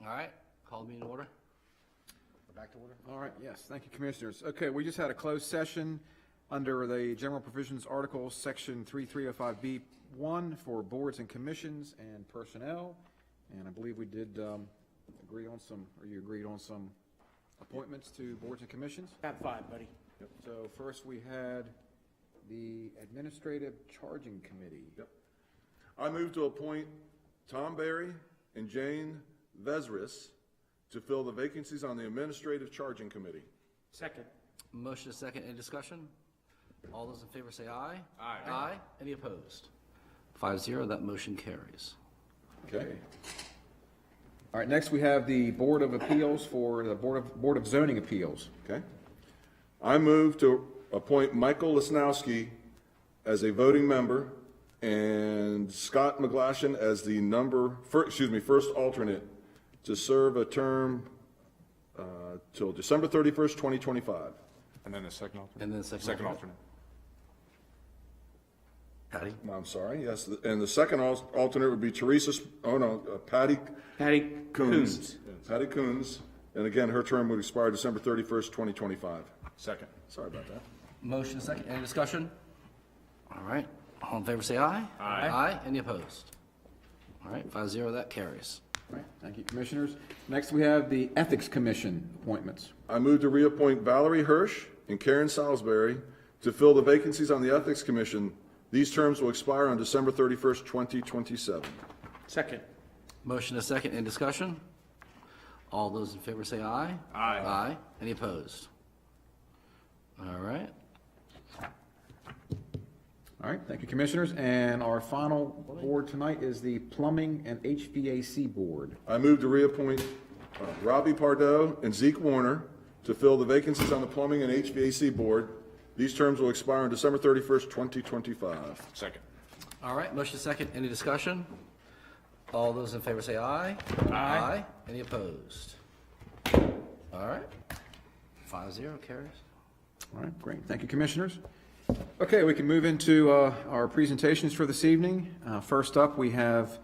All right, call the meeting to order. We're back to order. All right, yes, thank you, Commissioners. Okay, we just had a closed session under the General Provisions Article, Section 3305B1 for boards and commissions and personnel. And I believe we did agree on some, or you agreed on some appointments to boards and commissions. Tab 5, buddy. Yep. So first we had the Administrative Charging Committee. Yep. I move to appoint Tom Berry and Jane Vesris to fill the vacancies on the Administrative Charging Committee. Second. Motion is second. Any discussion? All those in favor say aye. Aye. Aye. Any opposed? 5-0, that motion carries. Okay. All right, next we have the Board of Appeals for the Board of Zoning Appeals. Okay. I move to appoint Michael Lesnowski as a voting member and Scott McGlashan as the first alternate to serve a term till December 31st, 2025. And then the second alternate? And then second alternate. Patty? No, I'm sorry, yes, and the second alternate would be Patty Coons. Patty Coons, and again, her term would expire December 31st, 2025. Second. Sorry about that. Motion is second. Any discussion? All right. All in favor say aye. Aye. Aye. Any opposed? All right, 5-0, that carries. All right, thank you, Commissioners. Next we have the Ethics Commission appointments. I move to reappoint Valerie Hirsch and Karen Salisbury to fill the vacancies on the Ethics Commission. These terms will expire on December 31st, 2027. Second. Motion is second. Any discussion? All those in favor say aye. Aye. Aye. Any opposed? All right. All right, thank you, Commissioners. And our final board tonight is the Plumbing and HVAC Board. I move to reappoint Robbie Pardo and Zeke Warner to fill the vacancies on the Plumbing and HVAC Board. These terms will expire on December 31st, 2025. Second. All right, motion is second. Any discussion? All those in favor say aye. Aye. Any opposed? All right. 5-0 carries. All right, great. Thank you, Commissioners. Okay, we can move into our presentations for this evening. First up, we have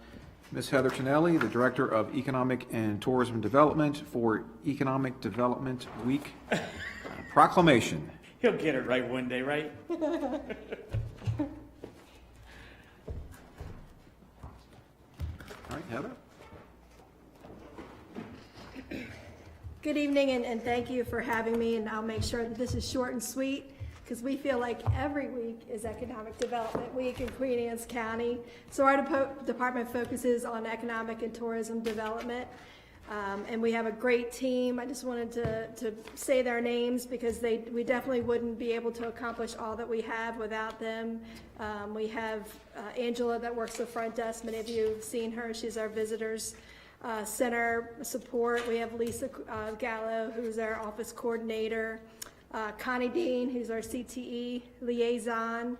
Ms. Heather Tonelli, the Director of Economic and Tourism Development for Economic Development Week proclamation. He'll get it right one day, right? All right, Heather. Good evening, and thank you for having me, and I'll make sure that this is short and sweet, because we feel like every week is Economic Development Week in Queen Anne's County. So our department focuses on economic and tourism development, and we have a great team. I just wanted to say their names because we definitely wouldn't be able to accomplish all that we have without them. We have Angela that works the front desk. Many of you have seen her. She's our visitors center support. We have Lisa Gallo, who's our office coordinator. Connie Dean, who's our CTE liaison.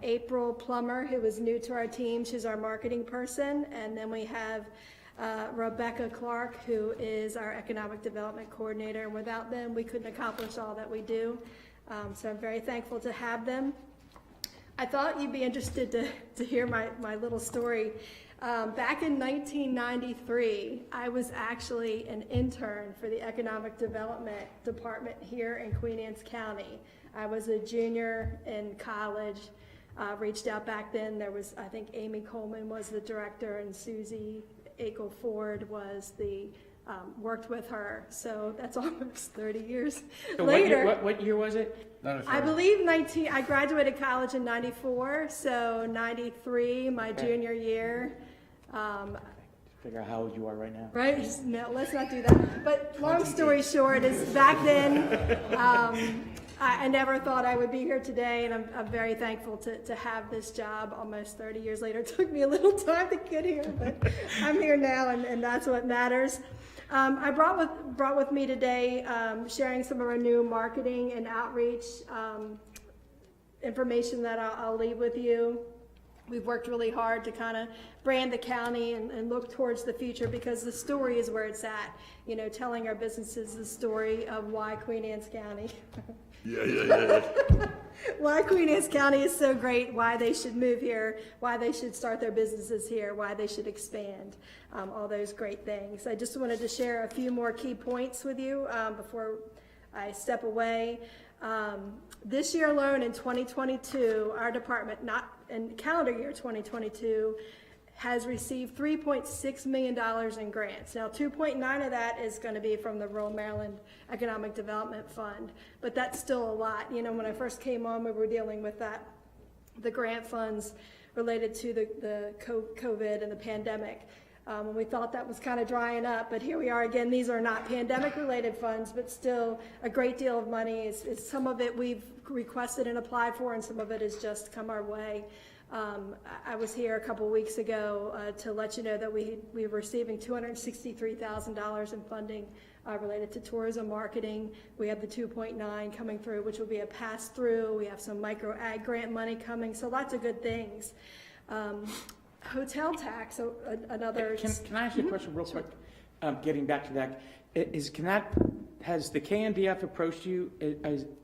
April Plummer, who is new to our team. She's our marketing person. And then we have Rebecca Clark, who is our economic development coordinator. And without them, we couldn't accomplish all that we do. So I'm very thankful to have them. I thought you'd be interested to hear my little story. Back in 1993, I was actually an intern for the Economic Development Department here in Queen Anne's County. I was a junior in college, reached out back then. There was, I think Amy Coleman was the director and Susie Akel Ford was worked with her. So that's almost 30 years So later. What year was it? I believe I graduated college in 94, so 93, my junior year. Figure out how old you are right now. Right? No, let's not do that. But long story short is back then, I never thought I would be here today, and I'm very thankful to have this job almost 30 years later. It took me a little time to get here, but I'm here now, and that's what matters. I brought with me today sharing some of our new marketing and outreach information that I'll leave with you. We've worked really hard to kind of brand the county and look towards the future because the story is where it's at. You know, telling our businesses the story of why Queen Anne's County. Yeah. why Queen Anne's County is so great, why they should move here, why they should start their businesses here, why they should expand, all those great things. I just wanted to share a few more key points with you before I step away. This year alone in 2022, our department, not in calendar year 2022, has received $3.6 million in grants. Now, 2.9 of that is going to be from the Rural Maryland Economic Development Fund, but that's still a lot. You know, when I first came on, we were dealing with that, the grant funds related to the COVID and the pandemic. And we thought that was kind of drying up, but here we are again. These are not pandemic-related funds, but still a great deal of money. Some of it we've requested and applied for, and some of it has just come our way. I was here a couple weeks ago to let you know that we were receiving $263,000 in funding related to tourism marketing. We have the 2.9 coming through, which will be a pass-through. We have some micro ag grant money coming, so lots of good things. Hotel tax, so another. Can I ask you a question real quick? Getting back to that, has the KNDF approached you?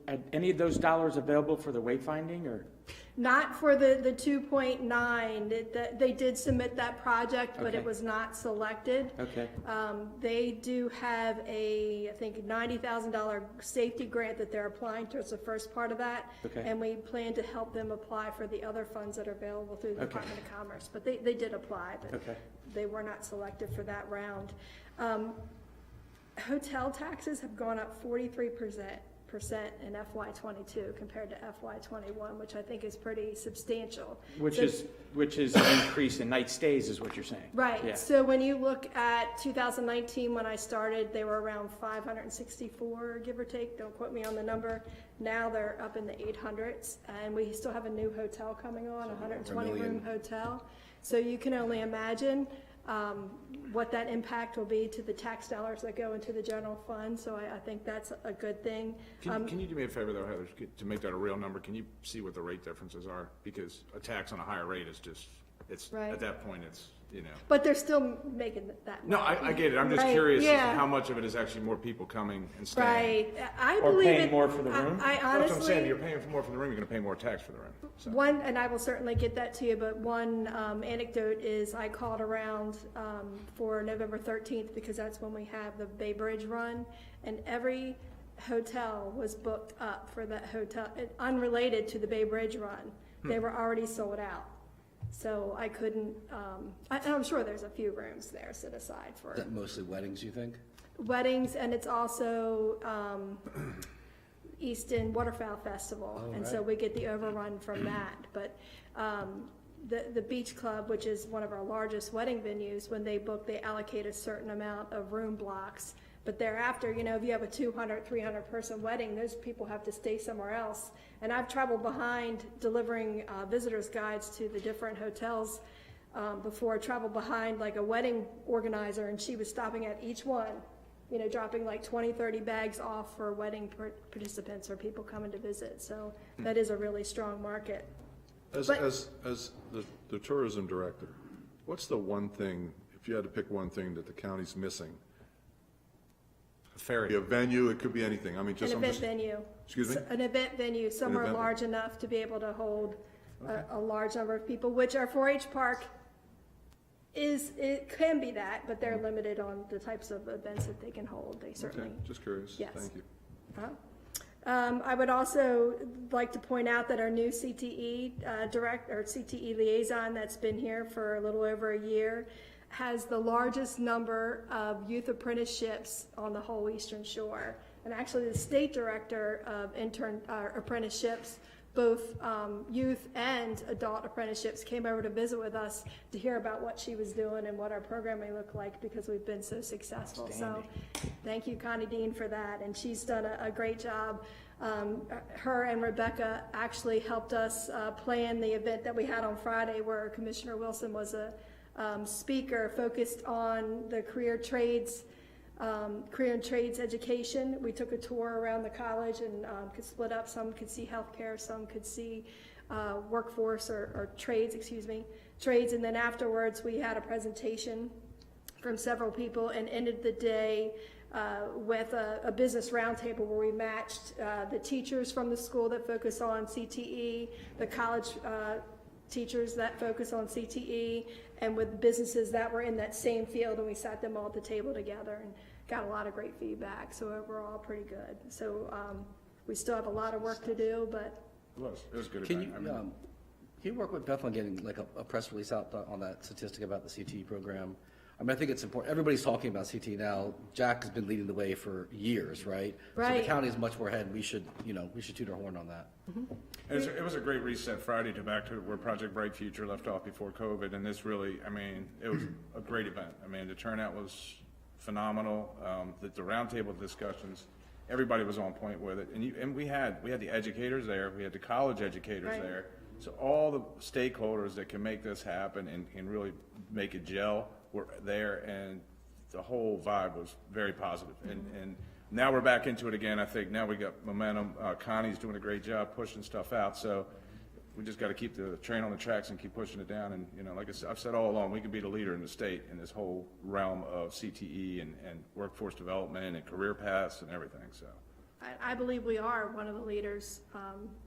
Are any of those dollars available for the wayfinding, or? Not for the 2.9. They did submit that project, but Okay. it was not selected. Okay. They do have I think $90,000 safety grant that they're applying towards the first part of that. Okay. And we plan to help them apply for the other funds that are available through the Okay. Department of Commerce. But they did apply, but Okay. they were not selected for that round. Hotel taxes have gone up 43% in FY22 compared to FY21, which I think is pretty substantial. Which So- is an increase in night stays, is what you're saying? Right. Yeah. So when you look at 2019, when I started, they were around 564, give or take. Don't quote me on the number. Now they're up in the 800s, and we still have a new hotel coming on, a 120-room hotel. So you can only imagine what that impact will be to the tax dollars that go into the general fund. So I think that's a good thing. Can you do me a favor though, Heather, to make that a real number, can you see what the rate differences are? Because a tax on a higher rate is just, Right. at that point, it's, you know. But they're still making that. No, money. I get it, I'm just Right, curious yeah. how much of it is actually more people coming and staying. Right. I Or believe paying it- more for the room? I That's what I'm saying, honestly. you're paying for more for the room, you're gonna pay more tax for the room, so. One, and I will certainly get that to you, but one anecdote is I called around for November 13th because that's when we have the Bay Bridge run, and every hotel was booked up for that hotel, unrelated to the Bay Bridge run. They were already sold out. So I couldn't, I'm sure there's a few rooms there set aside for Is that mostly weddings, you think? weddings, and it's also Easton Waterfowl Festival, and so we get the overrun from that. But the Beach Club, which is one of our largest wedding venues, when they book, they allocate a certain amount of room blocks. But thereafter, you know, if you have a 200, 300 person wedding, those people have to stay somewhere else. And I've traveled behind delivering visitors guides to the different hotels before. I traveled behind like a wedding organizer, and she was stopping at each one, you know, dropping like 20, 30 bags off for wedding participants or people coming to visit. So that is a really strong market. As But- the tourism director, what's the one thing, if you had to pick one thing that the county's missing? A ferry. Be a venue, it could be anything, I mean, just, An I'm event just, venue. excuse me? An event venue, somewhere event large enough to be able to hold a large number of people, which our 4-H park it can be that, but they're limited on the types of events that they can hold. They Okay, certainly. just curious, Yes. thank you. I would also like to point out that our new CTE CTE liaison that's been here for a little over a year has the largest number of youth apprenticeships on the whole Eastern Shore. And actually the state director of apprenticeships, both youth and adult apprenticeships, came over to visit with us to hear about what she was doing and what our program may look like because we've been so successful. So thank you, Connie Dean, for that. And she's done a great job. Her and Rebecca actually helped us plan the event that we had on Friday, where Commissioner Wilson was a speaker focused on the career and trades education. We took a tour around the college and could split up. Some could see healthcare, some could see workforce or trades, trades. And then afterwards, we had a presentation from several people and ended the day with a business roundtable where we matched the teachers from the school that focus on CTE, the college teachers that focus on CTE, and with businesses that were in that same field, and we sat them all at the table together and got a lot of great feedback. So overall, pretty good. So we still have a lot of work to do, but It was a good Can event. you, can you work with Beth on getting like a press release out on that statistic about the CTE program? I mean, I think it's important. Everybody's talking about CTE now. Jack has been leading the way for years, right? So Right. the county is much more ahead. We should toot our horn on that. It was a great reset Friday to back to where Project Bright Future left off before COVID, and this really, I mean, it was a great event. I mean, the turnout was phenomenal. The roundtable discussions, everybody was on point with it, and we had the educators there, we had the college educators Right. there, so all the stakeholders that can make this happen and really make it gel were there, and the whole vibe was very positive. And now we're back into it again. I think now we got momentum. Connie's doing a great job pushing stuff out, so we just got to keep the train on the tracks and keep pushing it down. And, like I've said all along, we can be the leader in the state in this whole realm of CTE and workforce development and career paths and everything, so. I believe we are one of the leaders,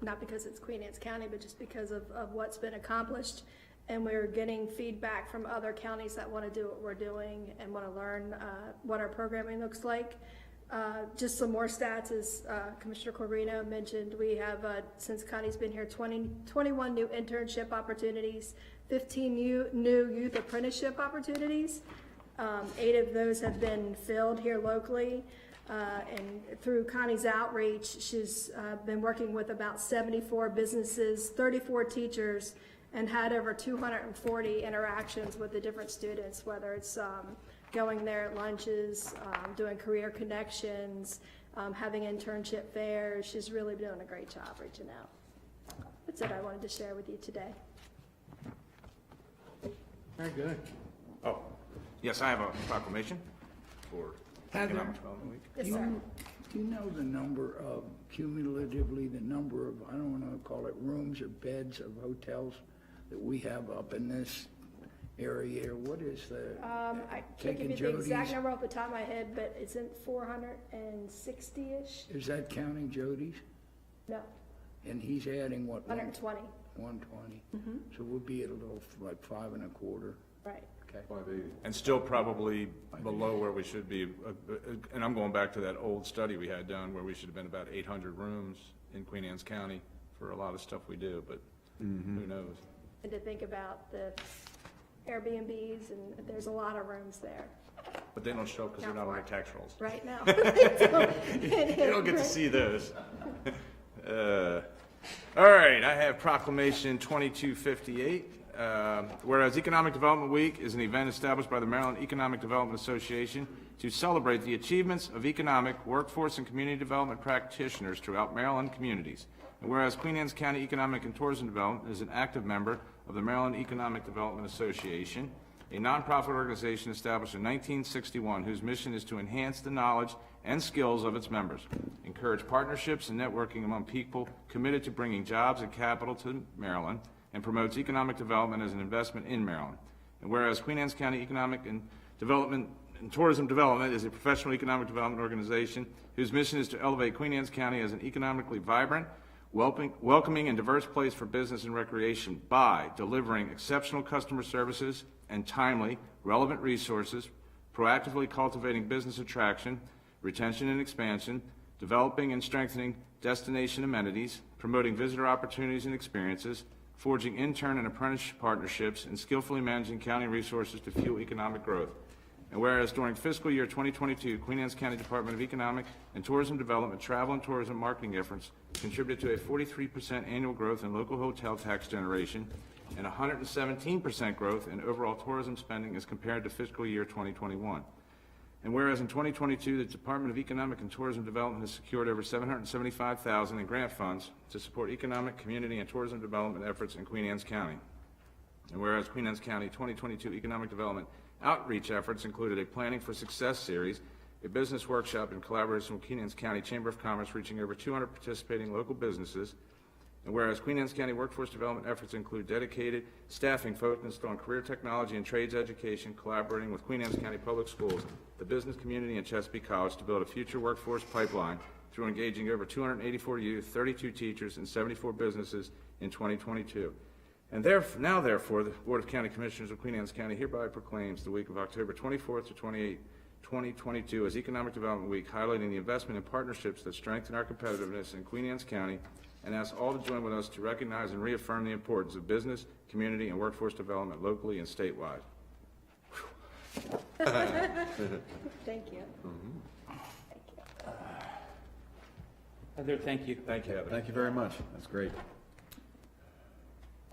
not because it's Queen Anne's County, but just because of what's been accomplished. And we're getting feedback from other counties that want to do what we're doing and want to learn what our programming looks like. Just some more stats, as Commissioner Corino mentioned, we have, since Connie's been here, 21 new internship opportunities, 15 new youth apprenticeship opportunities. 8 of those have been filled here locally. And through Connie's outreach, she's been working with about 74 businesses, 34 teachers, and had over 240 interactions with the different students, whether it's going there at lunches, doing career connections, having internship fairs. She's really doing a great job reaching out. That's it I wanted to share with you today. Very good. Oh, yes, I have a proclamation for Heather, Economic Development Week. Yes, sir. Do you know the number of, cumulatively, the number of, I don't want to call it rooms or beds of hotels that we have up in this area? Or what is the? I can't give you the exact number off the top of my head, but it's in 460-ish? Is that counting Jody's? No, And he's adding what? 120, 120. So we'll be at a little, like 5 1/4. right. Okay. 580. And still probably below where we should be. And I'm going back to that old study we had done where we should have been about 800 rooms in Queen Anne's County for a lot of stuff we do, but who knows? And to think about the Airbnbs, and there's a lot of rooms there But they don't show because they're not on the tax rolls. right now. You don't get to see those. All right, I have Proclamation 2258. Whereas Economic Development Week is an event established by the Maryland Economic Development Association to celebrate the achievements of economic, workforce, and community development practitioners throughout Maryland communities. And whereas Queen Anne's County Economic and Tourism Development is an active member of the Maryland Economic Development Association, a nonprofit organization established in 1961 whose mission is to enhance the knowledge and skills of its members, encourage partnerships and networking among people committed to bringing jobs and capital to Maryland, and promotes economic development as an investment in Maryland. And whereas Queen Anne's County Economic and Development and Tourism Development is a professional economic development organization whose mission is to elevate Queen Anne's County as an economically vibrant, welcoming, and diverse place for business and recreation by delivering exceptional customer services and timely, relevant resources, proactively cultivating business attraction, retention and expansion, developing and strengthening destination amenities, promoting visitor opportunities and experiences, forging intern and apprentice partnerships, and skillfully managing county resources to fuel economic growth. And whereas during fiscal year 2022, Queen Anne's County Department of Economic and Tourism Development travel and tourism marketing efforts contributed to a 43% annual growth in local hotel tax generation and 117% growth in overall tourism spending as compared to fiscal year 2021. And whereas in 2022, the Department of Economic and Tourism Development has secured over $775,000 in grant funds to support economic, community, and tourism development efforts in Queen Anne's County. And whereas Queen Anne's County 2022 economic development outreach efforts included a Planning for Success series, a business workshop in collaboration with Queen Anne's County Chamber of Commerce reaching over 200 participating local businesses, And whereas Queen Anne's County workforce development efforts include dedicated staffing focused on career technology and trades education, collaborating with Queen Anne's County Public Schools, the business community, and Chesapeake College to build a future workforce pipeline through engaging over 284 youth, 32 teachers, and 74 businesses in 2022. And therefore, the Board of County Commissioners of Queen Anne's County hereby proclaims the week of October 24th to 28th, 2022 as Economic Development Week, highlighting the investment and partnerships that strengthen our competitiveness in Queen Anne's County, and ask all to join with us to recognize and reaffirm the importance of business, community, and workforce development locally and statewide. Thank you. Heather, thank you. Thank you, Heather. Thank you very much. That's great.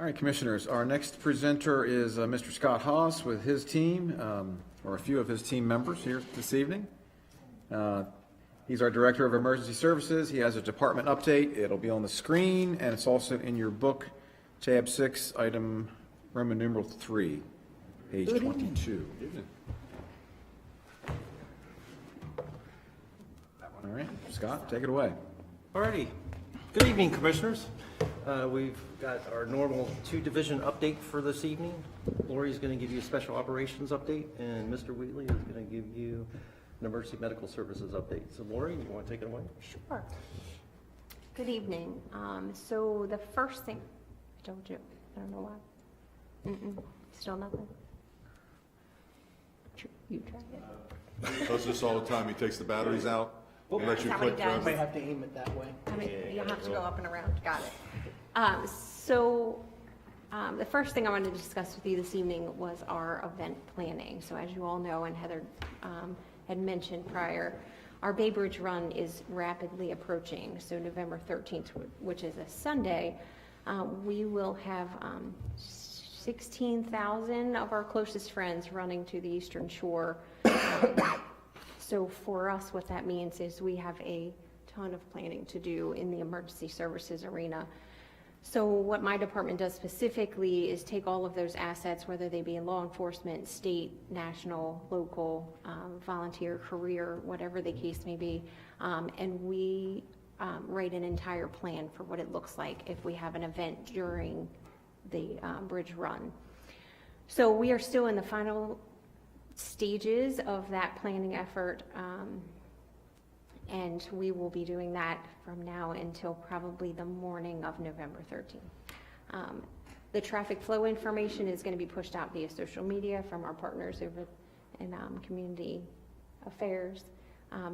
All right, Commissioners, our next presenter is Mr. Scott Haas with his team, or a few of his team members here this evening. He's our Director of Emergency Services. He has a department update. It'll be on the screen, and it's also in your book, tab 6, item Roman numeral 3, page 22. All right, Scott, take it away. Alrighty. Good evening, Commissioners. We've got our normal 2-division update for this evening. Lori's going to give you a special operations update, and Mr. Wheatley is going to give you an emergency medical services update. So Lori, you want to take it away? Sure. Good evening. So the first thing, I told you, I don't know why. Still nothing? You tried it. Does this all the time. He takes the batteries out and lets you That's how he click does. them. have to aim it that way. I mean, you'll have to go up and around. Got it. The first thing I wanted to discuss with you this evening was our event planning. So as you all know, and Heather had mentioned prior, our Bay Bridge Run is rapidly approaching. So November 13th, which is a Sunday, we will have 16,000 of our closest friends running to the Eastern Shore. So for us, what that means is we have a ton of planning to do in the emergency services arena. So what my department does specifically is take all of those assets, whether they be in law enforcement, state, national, local, volunteer, career, whatever the case may be, and we write an entire plan for what it looks like if we have an event during the bridge run. So we are still in the final stages of that planning effort, and we will be doing that from now until probably the morning of November 13th. The traffic flow information is going to be pushed out via social media from our partners over in community affairs.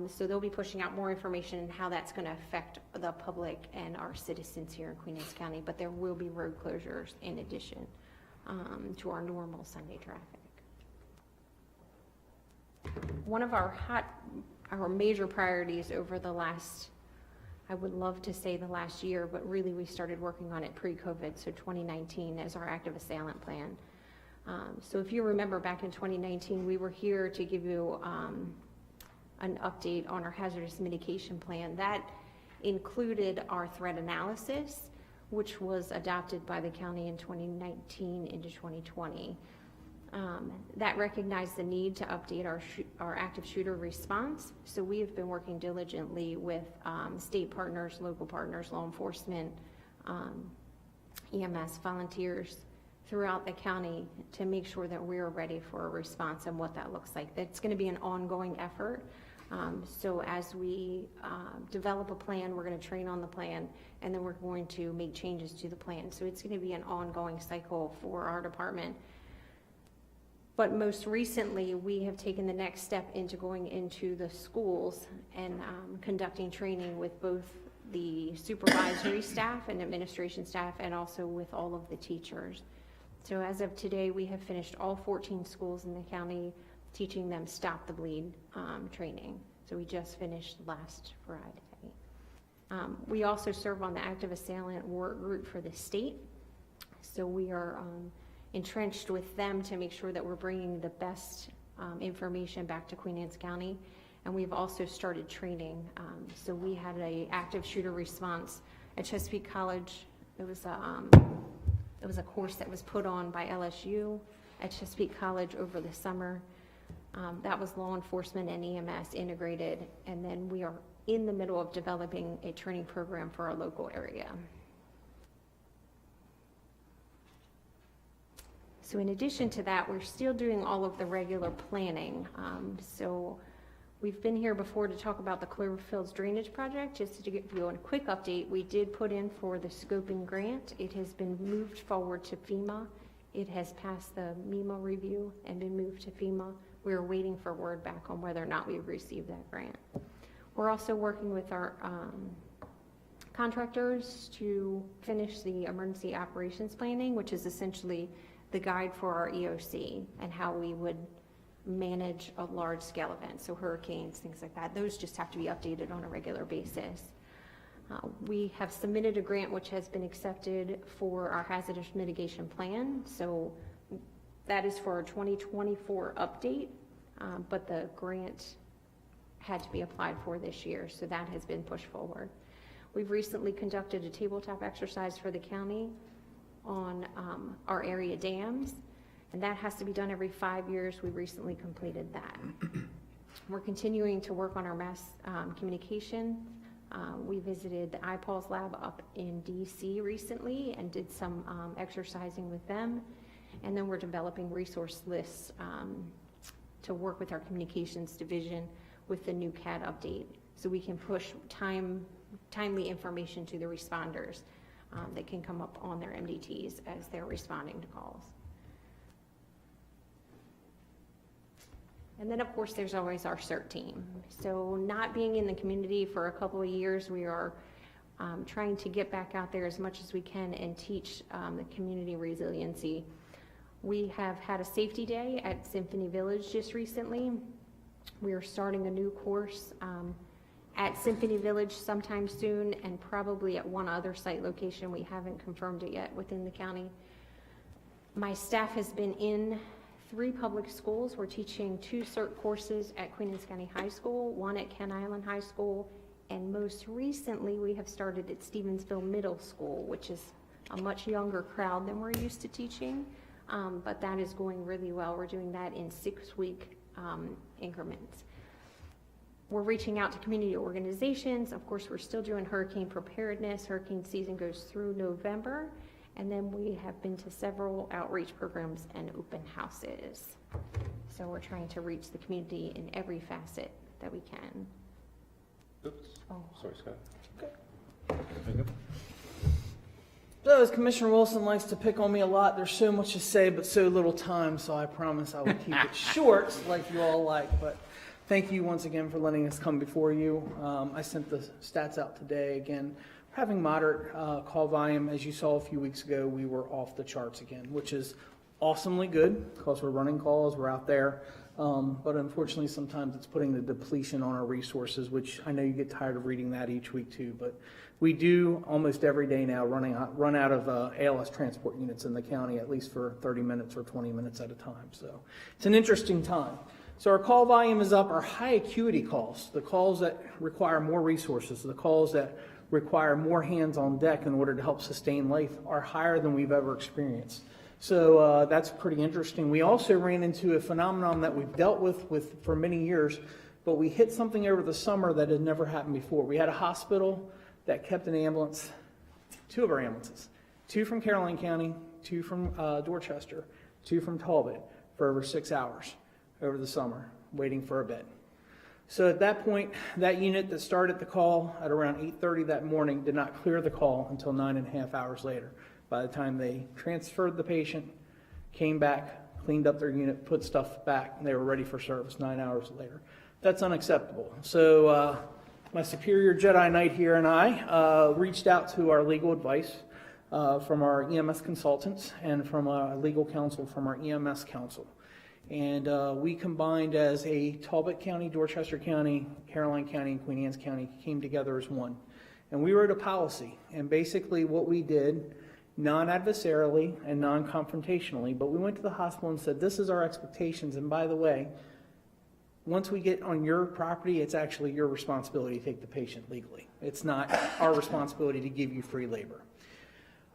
So they'll be pushing out more information on how that's going to affect the public and our citizens here in Queen Anne's County, but there will be road closures in addition to our normal Sunday traffic. One of our major priorities over the last, I would love to say the last year, but really we started working on it pre-COVID, so 2019 as our active assailant plan. So if you remember back in 2019, we were here to give you an update on our hazardous mitigation plan. That included our threat analysis, which was adopted by the county in 2019 into 2020. That recognized the need to update our active shooter response. So we have been working diligently with state partners, local partners, law enforcement, EMS volunteers throughout the county to make sure that we're ready for a response and what that looks like. That's going to be an ongoing effort. So as we develop a plan, we're going to train on the plan, and then we're going to make changes to the plan. So it's going to be an ongoing cycle for our department. But most recently, we have taken the next step into going into the schools and conducting training with both the supervisory staff and administration staff, and also with all of the teachers. So as of today, we have finished all 14 schools in the county, teaching them Stop the Bleed training. So we just finished last Friday. We also serve on the active assailant work group for the state. So we are entrenched with them to make sure that we're bringing the best information back to Queen Anne's County. And we've also started training. So we had an active shooter response at Chesapeake College. It was a course that was put on by LSU at Chesapeake College over the summer. That was law enforcement and EMS integrated. And then we are in the middle of developing a training program for our local area. So in addition to that, we're still doing all of the regular planning. So we've been here before to talk about the Cloverfields Drainage Project. Just to give you a quick update, we did put in for the scoping grant. It has been moved forward to FEMA. It has passed the MEMA review and been moved to FEMA. We're waiting for word back on whether or not we've received that grant. We're also working with our contractors to finish the emergency operations planning, which is essentially the guide for our EOC and how we would manage a large scale event, so hurricanes, things like that. Those just have to be updated on a regular basis. We have submitted a grant which has been accepted for our hazardous mitigation plan. So that is for our 2024 update, but the grant had to be applied for this year, so that has been pushed forward. We've recently conducted a tabletop exercise for the county on our area dams, and that has to be done every 5 years. We recently completed that. We're continuing to work on our mass communication. We visited the IPAWS lab up in DC recently and did some exercising with them. And then we're developing resource lists to work with our communications division with the new CAD update, so we can push timely information to the responders that can come up on their MDTs as they're responding to calls. And then, of course, there's always our CERT team. So not being in the community for a couple of years, we are trying to get back out there as much as we can and teach the community resiliency. We have had a safety day at Symphony Village just recently. We are starting a new course at Symphony Village sometime soon, and probably at one other site location. We haven't confirmed it yet within the county. My staff has been in 3 public schools. We're teaching 2 CERT courses at Queen Anne's County High School, 1 at Kent Island High School, and most recently we have started at Stevensville Middle School, which is a much younger crowd than we're used to teaching, but that is going really well. We're doing that in 6-week increments. We're reaching out to community organizations. Of course, we're still doing hurricane preparedness. Hurricane season goes through November. And then we have been to several outreach programs and open houses. So we're trying to reach the community in every facet that we can. Oops. Oh. Sorry, Scott. So, as Commissioner Wilson likes to pick on me a lot, there's so much to say but so little time, so I promise I will keep it short like you all like. But thank you once again for letting us come before you. I sent the stats out today. Again, having moderate call volume. As you saw a few weeks ago, we were off the charts again, which is awesomely good because we're running calls, we're out there. But unfortunately, sometimes it's putting the depletion on our resources, which I know you get tired of reading that each week too. But we do almost every day now run out of ALS transport units in the county, at least for 30 minutes or 20 minutes at a time. So it's an interesting time. So our call volume is up. Our high acuity calls, the calls that require more resources, the calls that require more hands on deck in order to help sustain life, are higher than we've ever experienced. So that's pretty interesting. We also ran into a phenomenon that we've dealt with for many years, but we hit something over the summer that had never happened before. We had a hospital that kept an ambulance, 2 of our ambulances, 2 from Caroline County, 2 from Dorchester, 2 from Talbot, for over 6 hours over the summer, waiting for a bed. So at that point, that unit that started the call at around 8:30 that morning did not clear the call until 9.5 hours later. By the time they transferred the patient, came back, cleaned up their unit, put stuff back, and they were ready for service 9 hours later. That's unacceptable. So my superior Jedi Knight here and I reached out to our legal advice from our EMS consultants and from our legal counsel from our EMS counsel. And we combined as a Talbot County, Dorchester County, Caroline County, and Queen Anne's County came together as one. And we wrote a policy. And basically what we did, non-adversarially and non-confrontationally, but we went to the hospital and said, this is our expectations. And by the way, once we get on your property, it's actually your responsibility to take the patient legally. It's not our responsibility to give you free labor.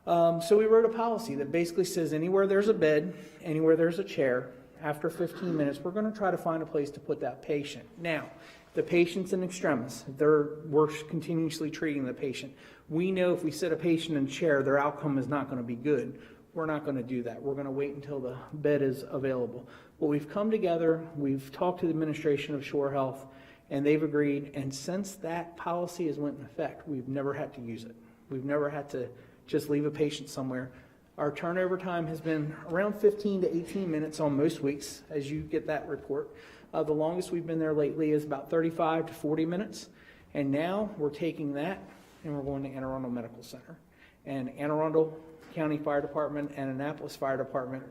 So we wrote a policy that basically says anywhere there's a bed, anywhere there's a chair, after 15 minutes, we're going to try to find a place to put that patient. Now, the patient's in extremis. We're continuously treating the patient. We know if we sit a patient in a chair, their outcome is not going to be good. we're not going to do that. We're going to wait until the bed is available. But we've come together, we've talked to the administration of Shore Health, and they've agreed, and since that policy has went in effect, we've never had to use it. We've never had to just leave a patient somewhere. Our turnover time has been around 15 to 18 minutes on most weeks, as you get that report. The longest we've been there lately is about 35 to 40 minutes. And now we're taking that and we're going to Anne Arundel Medical Center. And Anne Arundel County Fire Department and Annapolis Fire Department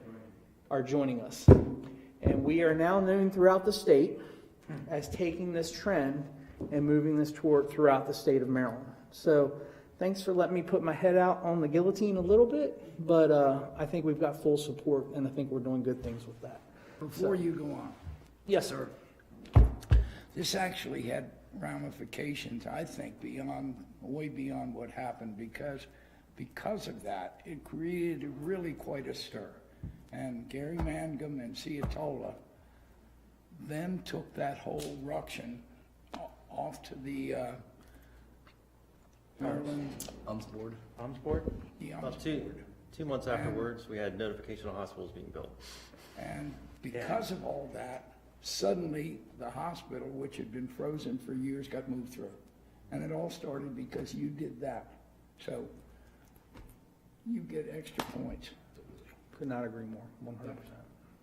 are joining us. And we are now known throughout the state as taking this trend and moving this toward throughout the state of Maryland. So thanks for letting me put my head out on the guillotine a little bit, but I think we've got full support, and I think we're doing good things with that. Before you go on, Yes, sir. this actually had ramifications, I think, way beyond what happened, because of that, it created really quite a stir. And Gary Mangum and Ciatola then took that whole ruction off to the Maryland, Board. Arms board? the About Arms two Board. months afterwards, we had notification of hospitals being built. And because of all that, suddenly the hospital, which had been frozen for years, got moved through. And it all started because you did that. So you get extra points. Could not agree more, 100%.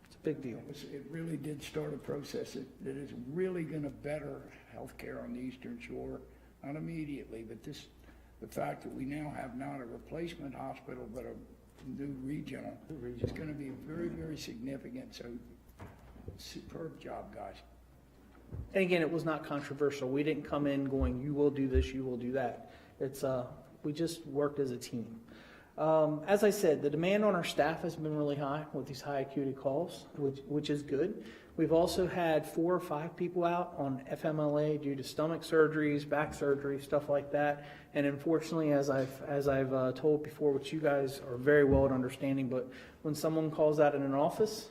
It's a big deal. It really did start a process that is really going to better healthcare on the Eastern Shore, not immediately, but the fact that we now have not a replacement hospital, but a new regional is going to be very, very significant. So superb job, guys. And again, it was not controversial. We didn't come in going, you will do this, you will do that. It's we just worked as a team. As I said, the demand on our staff has been really high with these high acuity calls, which is good. We've also had 4 or 5 people out on FMLA due to stomach surgeries, back surgery, stuff like that. And unfortunately, as I've told before, which you guys are very well at understanding, but when someone calls out in an office,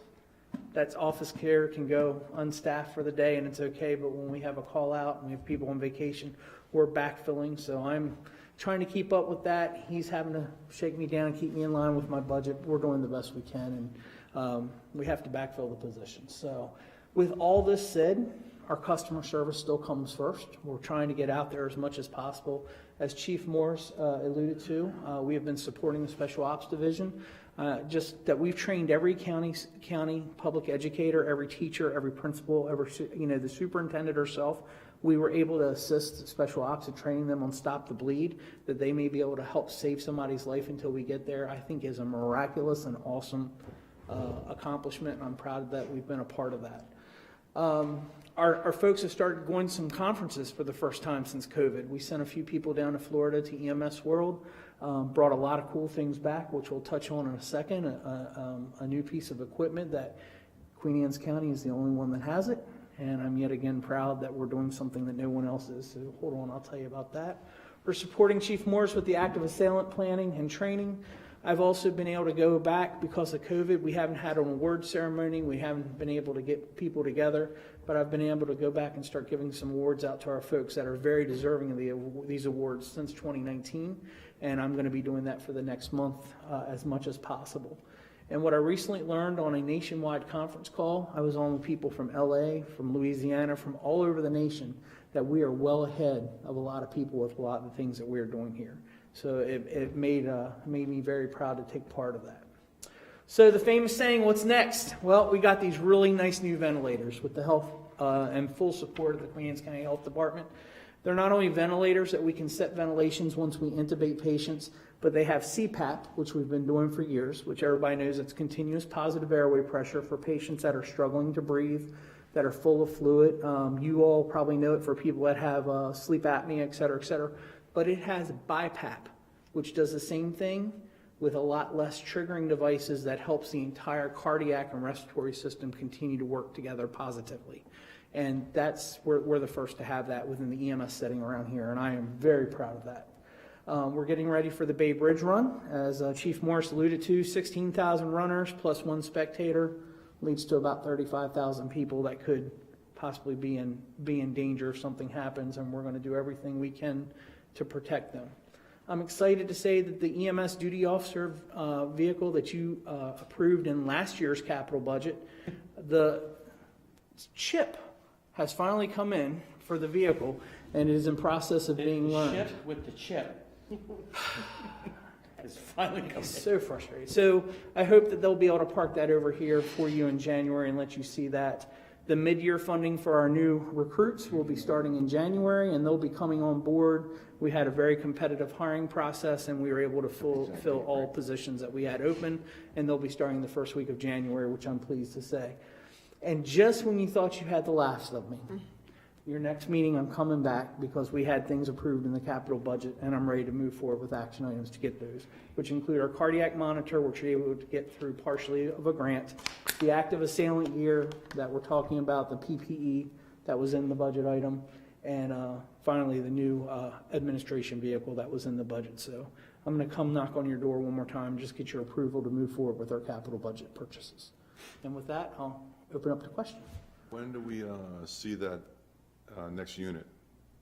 that office care can go unstaffed for the day and it's okay. But when we have a call out and we have people on vacation, we're backfilling. So I'm trying to keep up with that. He's having to shake me down and keep me in line with my budget. We're doing the best we can, and we have to backfill the positions. So with all this said, our customer service still comes first. We're trying to get out there as much as possible. As Chief Morris alluded to, we have been supporting the Special Ops Division. Just that we've trained every county public educator, every teacher, every principal, the superintendent herself. We were able to assist Special Ops in training them on Stop the Bleed, that they may be able to help save somebody's life until we get there. I think is a miraculous and awesome accomplishment, and I'm proud that we've been a part of that. Our folks have started going to some conferences for the first time since COVID. We sent a few people down to Florida to EMS World, brought a lot of cool things back, which we'll touch on in a second, a new piece of equipment that Queen Anne's County is the only one that has it. And I'm yet again proud that we're doing something that no one else is. So hold on, I'll tell you about that. We're supporting Chief Morris with the active assailant planning and training. I've also been able to go back because of COVID. We haven't had an award ceremony. We haven't been able to get people together, but I've been able to go back and start giving some awards out to our folks that are very deserving of these awards since 2019. And I'm going to be doing that for the next month as much as possible. And what I recently learned on a nationwide conference call, I was on with people from LA, from Louisiana, from all over the nation, that we are well ahead of a lot of people with a lot of the things that we're doing here. So it made me very proud to take part of that. So the famous saying, what's next? Well, we got these really nice new ventilators with the help and full support of the Queen Anne's County Health Department. They're not only ventilators that we can set ventilations once we intubate patients, but they have CPAP, which we've been doing for years, which everybody knows it's continuous positive airway pressure for patients that are struggling to breathe, that are full of fluid. You all probably know it for people that have sleep apnea, et cetera, but it has BiPAP, which does the same thing with a lot less triggering devices that helps the entire cardiac and respiratory system continue to work together positively. And we're the first to have that within the EMS setting around here, and I am very proud of that. We're getting ready for the Bay Bridge Run. As Chief Morris alluded to, 16,000 runners plus 1 spectator leads to about 35,000 people that could possibly be in danger if something happens, and we're going to do everything we can to protect them. I'm excited to say that the EMS duty officer vehicle that you approved in last year's capital budget, the chip has finally come in for the vehicle, and it is in process of being learned. Ship with the chip. It's finally coming. So frustrating. So I hope that they'll be able to park that over here for you in January and let you see that. The mid-year funding for our new recruits will be starting in January, and they'll be coming on board. We had a very competitive hiring process, and we were able to fill all positions that we had open, and they'll be starting the first week of January, which I'm pleased to say. And just when you thought you had the last of me, your next meeting, I'm coming back because we had things approved in the capital budget, and I'm ready to move forward with action items to get those, which include our cardiac monitor, which we're able to get through partially of a grant, the active assailant gear that we're talking about, the PPE that was in the budget item, and finally the new administration vehicle that was in the budget. So I'm going to come knock on your door one more time, just get your approval to move forward with our capital budget purchases. And with that, I'll open up to questions. When do we see that next unit,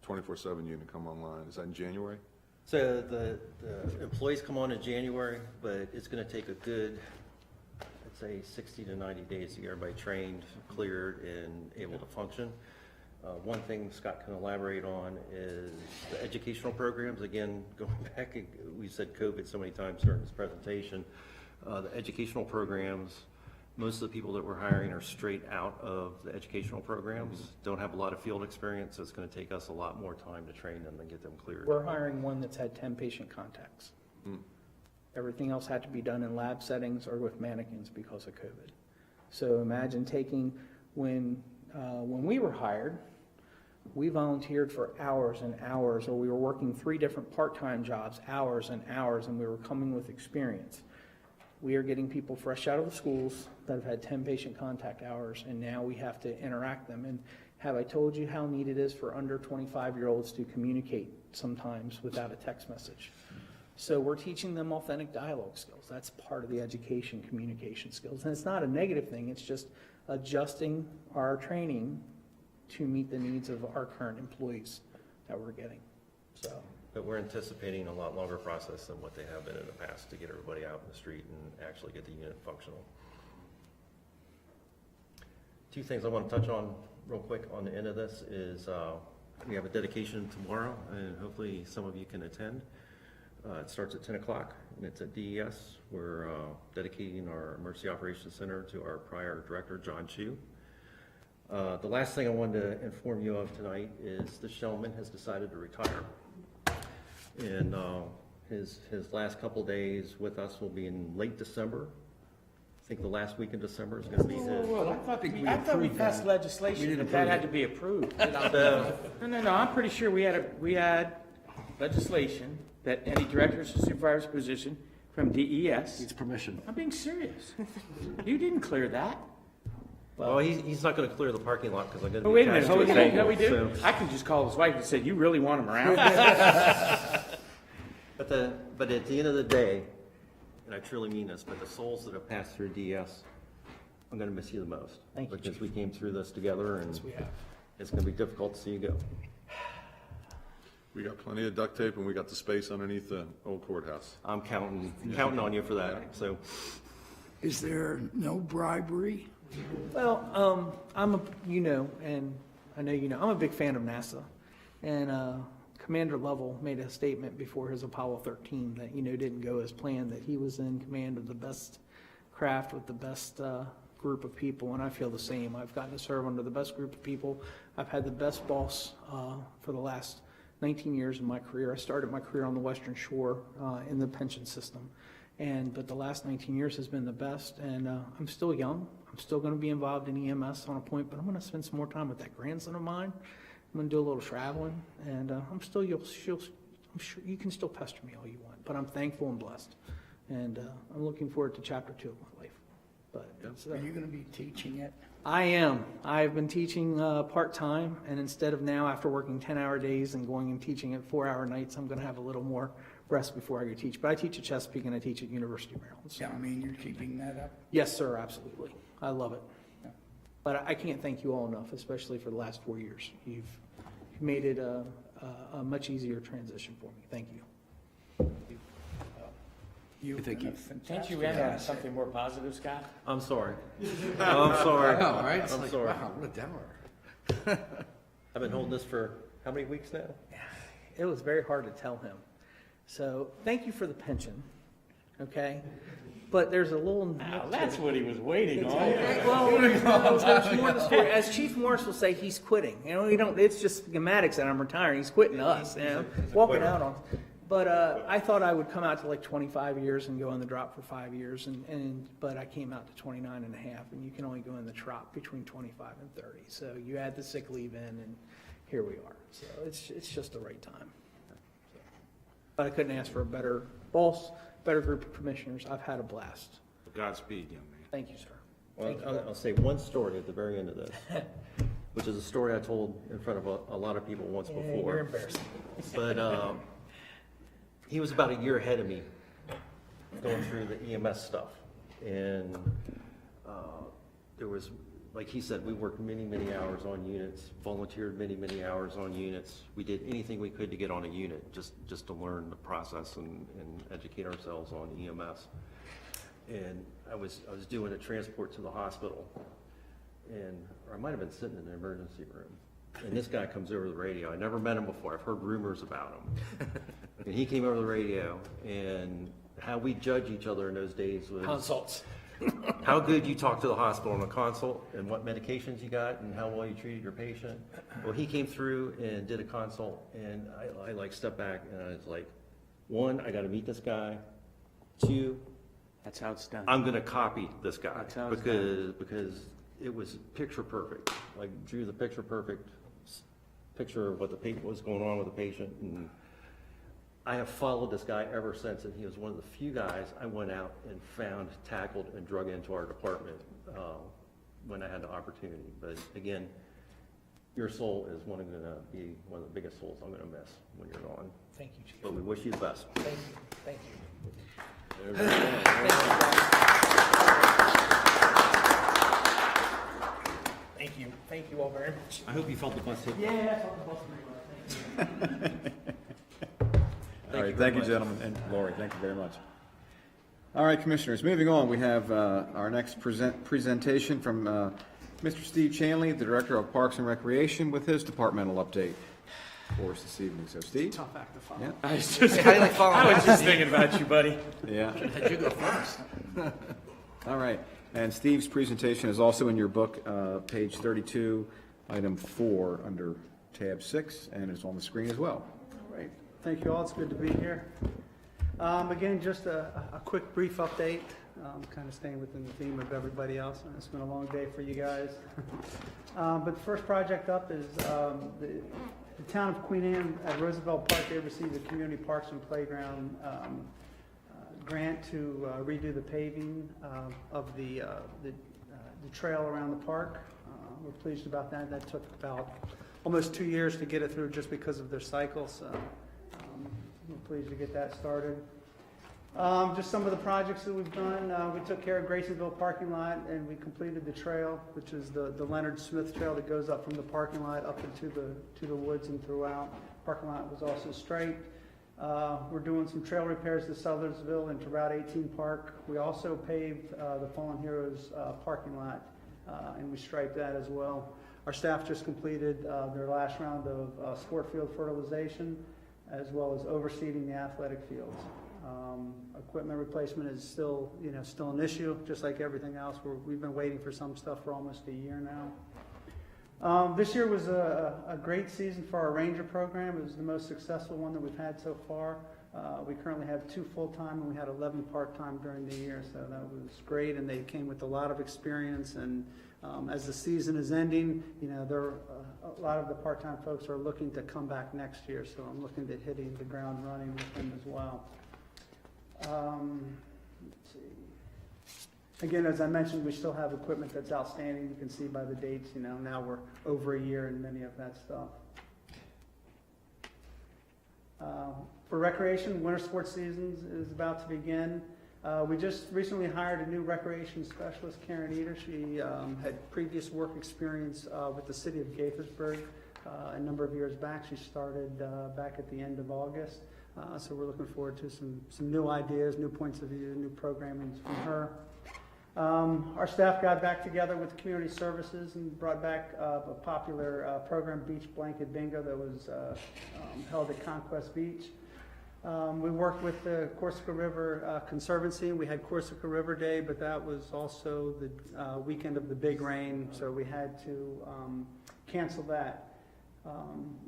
24/7 unit come online? Is that in January? So the employees come on in January, but it's going to take a good, I'd say 60 to 90 days to get everybody trained, cleared, and able to function. One thing Scott can elaborate on is the educational programs. Again, going back, we said COVID so many times during this presentation. The educational programs, most of the people that we're hiring are straight out of the educational programs, don't have a lot of field experience, so it's going to take us a lot more time to train them and get them cleared. We're hiring one that's had 10 patient contacts. Everything else had to be done in lab settings or with mannequins because of COVID. So imagine taking, when we were hired, we volunteered for hours and hours, or we were working 3 different part-time jobs, hours and hours, and we were coming with experience. We are getting people fresh out of the schools that have had 10 patient contact hours, and now we have to interact them. And have I told you how neat it is for under 25-year-olds to communicate sometimes without a text message? So we're teaching them authentic dialogue skills. That's part of the education, communication skills. And it's not a negative thing. It's just adjusting our training to meet the needs of our current employees that we're getting. So. But we're anticipating a lot longer process than what they have been in the past to get everybody out in the street and actually get the unit functional. 2 things I want to touch on real quick on the end of this is we have a dedication tomorrow, and hopefully some of you can attend. It starts at 10 o'clock, and it's at DES. We're dedicating our Emergency Operations Center to our prior director, John Chu. The last thing I wanted to inform you of tonight is this gentleman has decided to retire. And his last couple days with us will be in late December. I think the last week in December is going to be his. Well, I thought we passed legislation that had to be approved. No, I'm pretty sure we had legislation that any director's or supervisor's position from DES. Needs permission. I'm being serious. You didn't clear that. Well, he's not going to clear the parking lot because I'm going to Oh, be wait a minute, attached to you know table, what we do? so- I can just call his wife and say, you really want him around? But at the end of the day, and I truly mean this, but the souls that have passed through DS, I'm going to miss you the most. Thank you, Because Chief. we came through this together, and We have. it's going to be difficult to see you go. We got plenty of duct tape and we got the space underneath the old courthouse. I'm counting on you for that, so. Is there no bribery? Well, I'm a, and I know I'm a big fan of NASA. And Commander Lovell made a statement before his Apollo 13 that, didn't go as planned, that he was in command of the best craft with the best group of people, and I feel the same. I've gotten to serve under the best group of people. I've had the best boss for the last 19 years in my career. I started my career on the Western Shore in the pension system. But the last 19 years has been the best, and I'm still young. I'm still going to be involved in EMS on a point, but I'm going to spend some more time with that grandson of mine. I'm going to do a little traveling, and I'm sure you can still pester me all you want, but I'm thankful and blessed, and I'm looking forward to chapter 2 of my life. But Are you going to be teaching it? I am. I've been teaching part-time, and instead of now, after working 10-hour days and going and teaching at 4-hour nights, I'm going to have a little more rest before I go teach. But I teach at Chesapeake and I teach at University of Maryland. So. Yeah, I mean, you're keeping that up? Yes, sir, absolutely. I love it. But I can't thank you all enough, especially for the last 4 years. You've made it a much easier transition for me. Thank you. You've Thank been you. a fantastic Can't you end on asset. something more positive, Scott? I'm sorry. I'm sorry. All right, it's I'm like, sorry. wow, what a downer. I've been holding this for how many weeks now? It was very hard to tell him. So thank you for the pension, okay? But there's a little. Now, that's what he was waiting on. Well, there's more to the story. As Chief Morris will say, he's quitting. You know, we don't. It's just schematics that I'm retiring. He's quitting us. You know, walking out on. But I thought I would come out to like 25 years and go in the drop for 5 years, but I came out to 29 and a half, and you can only go in the drop between 25 and 30. So you add the sick leave in, and here we are. So it's just the right time. But I couldn't ask for a better boss, better group of commissioners. I've had a blast. Godspeed, young man. Thank you, sir. Well, I'll say one story at the very end of this, which is a story I told in front of a lot of people once You're before. embarrassing. But he was about a year ahead of me going through the EMS stuff. And there was, like he said, we worked many, many hours on units, volunteered many, many hours on units. We did anything we could to get on a unit, just to learn the process and educate ourselves on EMS. And I was doing a transport to the hospital, or I might have been sitting in the emergency room. And this guy comes over the radio. I never met him before. I've heard rumors about him. And he came over the radio, and how we judge each other in those days was Consults. how good you talk to the hospital on a consult, and what medications you got, and how well you treated your patient. Well, he came through and did a consult, and I like stepped back, and I was like, one, I got to meet this guy. Two, That's how it's done. I'm gonna copy this guy That's how it's because it was picture perfect. Like drew the picture perfect picture of what the patient was going on with the patient, and I have followed this guy ever since. And he was one of the few guys I went out and found, tackled, and drug into our department when I had the opportunity. But again, your soul is gonna be one of the biggest souls I'm gonna miss when you're gone. Thank you, Chief. But we wish you the best. Thank you. Thank you. Thank you. Thank you all very much. I hope you felt the bus hit. Yeah, I thought the bus was pretty All right, thank you, gentlemen, and Lori, thank you very much. All right, Commissioners, moving on, we have our next presentation from Mr. Steve Chanley, the Director of Parks and Recreation, with his departmental update for us this evening. So, Steve? tough act to follow. Yeah, I was just thinking about you, buddy. yeah. Had you go first. All right, and Steve's presentation is also in your book, page 32, item 4, under tab 6, and it's on the screen as well. All right, thank you all, it's good to be here. Again, just a quick brief update, kind of staying within the theme of everybody else. It's been a long day for you guys. But the first project up is the town of Queen Anne at Roosevelt Park. They received the Community Parks and Playground grant to redo the paving of the trail around the park. We're pleased about that. That took about almost 2 years to get it through just because of their cycle, so we're pleased to get that started. Just some of the projects that we've done. We took care of Graysonville parking lot and we completed the trail, which is the Leonard Smith Trail that goes up from the parking lot up into the woods and throughout. Parking lot was also straight. We're doing some trail repairs to Southernsville and to Route 18 Park. We also paved the Fallen Heroes parking lot and we striped that as well. Our staff just completed their last round of sport field fertilization, as well as overseeding the athletic fields. Equipment replacement is still an issue, just like everything else. We've been waiting for some stuff for almost a year now. This year was a great season for our Ranger program. It was the most successful one that we've had so far. We currently have 2 full-time and we had 11 part-time during the year, so that was great, and they came with a lot of experience. And as the season is ending, a lot of the part-time folks are looking to come back next year, so I'm looking at hitting the ground running with them as well. Let's see. Again, as I mentioned, we still have equipment that's outstanding. You can see by the dates, now we're over a year in many of that stuff. For recreation, winter sports season is about to begin. We just recently hired a new recreation specialist, Karen Eder. She had previous work experience with the city of Gaithersburg a number of years back. She started back at the end of August. So we're looking forward to some new ideas, new points of view, new programming from her. Our staff got back together with community services and brought back a popular program, Beach Blanket Bingo, that was held at Conquest Beach. We worked with the Corsica River Conservancy. We had Corsica River Day, but that was also the weekend of the big rain, so we had to cancel that.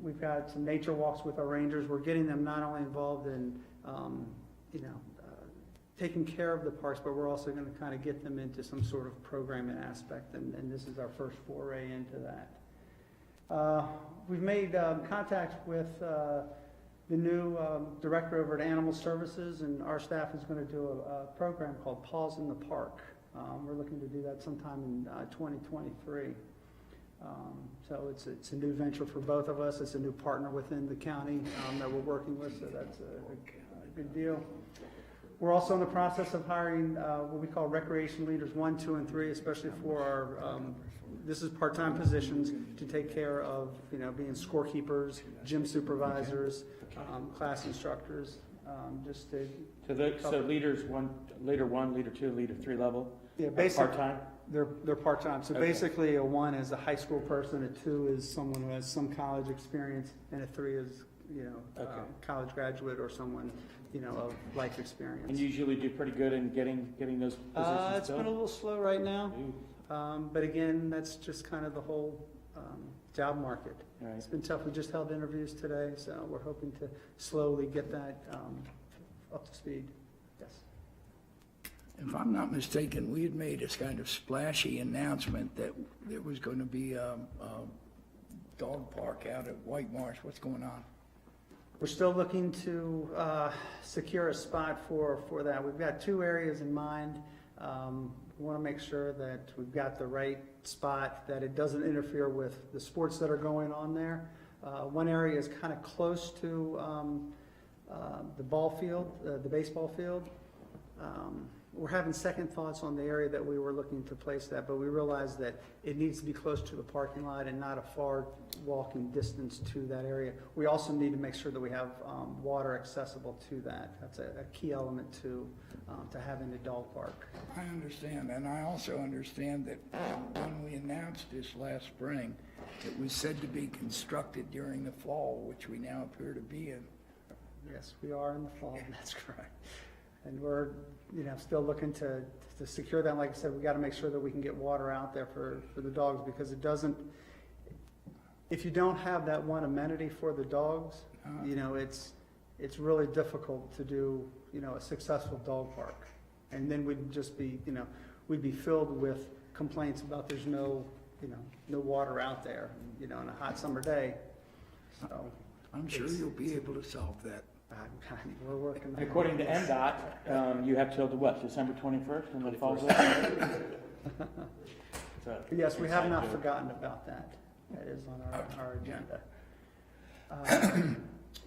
We've got some nature walks with our rangers. We're getting them not only involved in, taking care of the parks, but we're also going to kind of get them into some sort of programming aspect, and this is our first foray into that. We've made contact with the new director over at Animal Services, and our staff is going to do a program called Paws in the Park. We're looking to do that sometime in 2023. So it's a new venture for both of us. It's a new partner within the county that we're working with, so that's a good deal. We're also in the process of hiring what we call recreation leaders 1, 2, and 3, especially for our, this is part-time positions to take care of, being scorekeepers, gym supervisors, class instructors, just to. So leaders, leader 1, leader 2, leader 3 level? Yeah, basically. Part-time? They're part-time. So Okay. Basically, a 1 is a high school person, a 2 is someone who has some college experience, and a 3 is, Okay. college graduate or someone, of life experience. And usually do pretty good in getting those positions It's been a little slow right now, but again, that's just kind of the whole job market. Right. It's been tough. We just held interviews today, so we're hoping to slowly get that up to speed. Yes. If I'm not mistaken, we had made this kind of splashy announcement that there was going to be a dog park out at White Marsh. What's going on? We're still looking to secure a spot for that. We've got 2 areas in mind. We want to make sure that we've got the right spot, that it doesn't interfere with the sports that are going on there. One area is kind of close to the ball field, the baseball field. We're having second thoughts on the area that we were looking to place that, but we realized that it needs to be close to the parking lot and not a far walking distance to that area. We also need to make sure that we have water accessible to that. That's a key element to having a dog park. I understand, and I also understand that when we announced this last spring, it was said to be constructed during the fall, which we now appear to be in. Yes, we are in the fall, that's correct. And we're, still looking to secure that. Like I said, we got to make sure that we can get water out there for the dogs, because it doesn't, if you don't have that one amenity for the dogs, it's really difficult to do, a successful dog park. And then we'd just be, we'd be filled with complaints about there's no water out there, in a hot summer day. So I'm sure you'll be able to solve that. we're working. According to NDOT, you have till the what, December 21st, when the fall's up? Yes, we have not forgotten about that. That is on our agenda.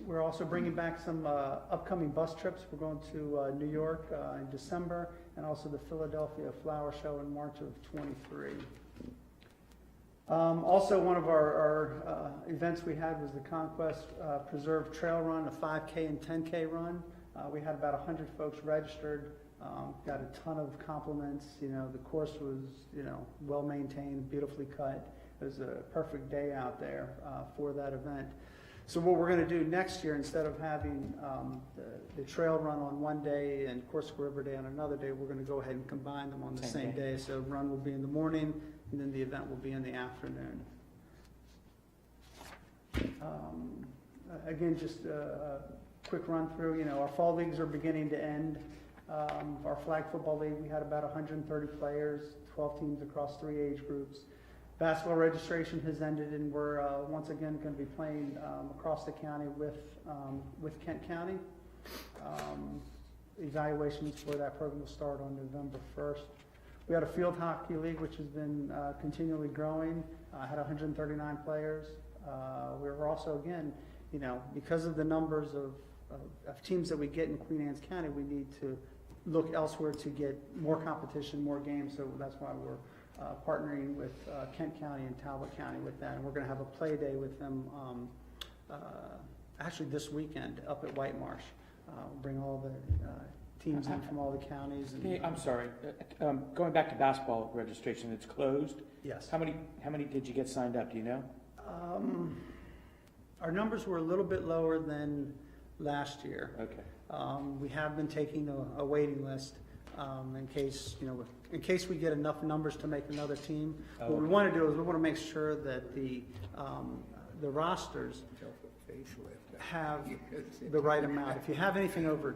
We're also bringing back some upcoming bus trips. We're going to New York in December, and also the Philadelphia Flower Show in March of '23. Also, one of our events we had was the Conquest Preserve Trail Run, a 5K and 10K run. We had about 100 folks registered, got a ton of compliments. The course was, well maintained, beautifully cut. It was a perfect day out there for that event. So what we're going to do next year, instead of having the trail run on one day and Corsica River Day on another day, we're going to go ahead and combine them on the same day. So run will be in the morning, and then the event will be in the afternoon. Again, just a quick run through. Our fall leagues are beginning to end. Our flag football league, we had about 130 players, 12 teams across 3 age groups. Basketball registration has ended, and we're once again going to be playing across the county with Kent County. Evaluations for that program will start on November 1st. We had a field hockey league, which has been continually growing. Had 139 players. We were also, again, because of the numbers of teams that we get in Queen Anne's County, we need to look elsewhere to get more competition, more games. So that's why we're partnering with Kent County and Talbot County with that. And we're going to have a play day with them actually this weekend up at White Marsh. Bring all the teams in from all the counties. Hey, And I'm sorry, going back to basketball registration, it's closed? yes. How many did you get signed up, do you know? Our numbers were a little bit lower than last year. Okay. We have been taking a waiting list in case, in case we get enough numbers to make another team. What we want to do is we want to make sure that the rosters have the right amount. If you have anything over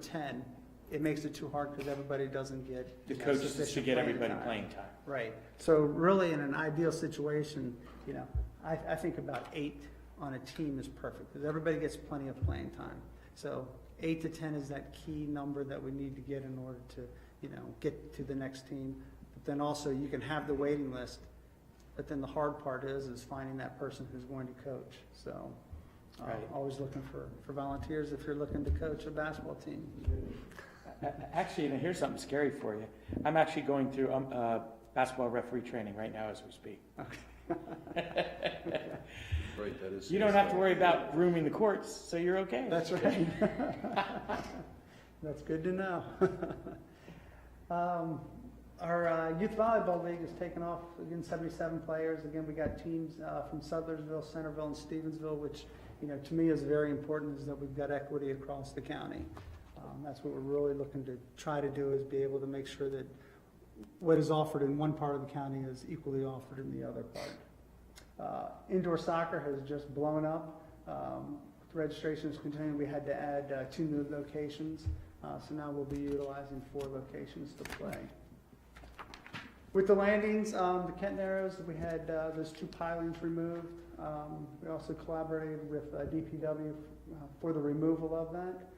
10, it makes it too hard because everybody doesn't get The coaches sufficient should get playing everybody time. playing time. Right. So really, in an ideal situation, I think about 8 on a team is perfect because everybody gets plenty of playing time. So 8 to 10 is that key number that we need to get in order to, get to the next team. But then also you can have the waiting list, but then the hard part is finding that person who's going to coach. So Right. always looking for volunteers if you're looking to coach a basketball team. Actually, and here's something scary for you. I'm actually going through basketball referee training right now as we speak. Right, that is. You don't have to worry about grooming the courts, so you're okay. That's right. That's good to know. Our youth volleyball league has taken off, again, 77 players. Again, we got teams from Sudlersville, Centerville, and Stevensville, which, to me is very important, is that we've got equity across the county. That's what we're really looking to try to do, is be able to make sure that what is offered in one part of the county is equally offered in the other part. Indoor soccer has just blown up. Registrations continuing. We had to add 2 new locations, so now we'll be utilizing 4 locations to play. With the landings, the Kent Narrows, we had those 2 pilings removed. We also collaborated with DPW for the removal of that.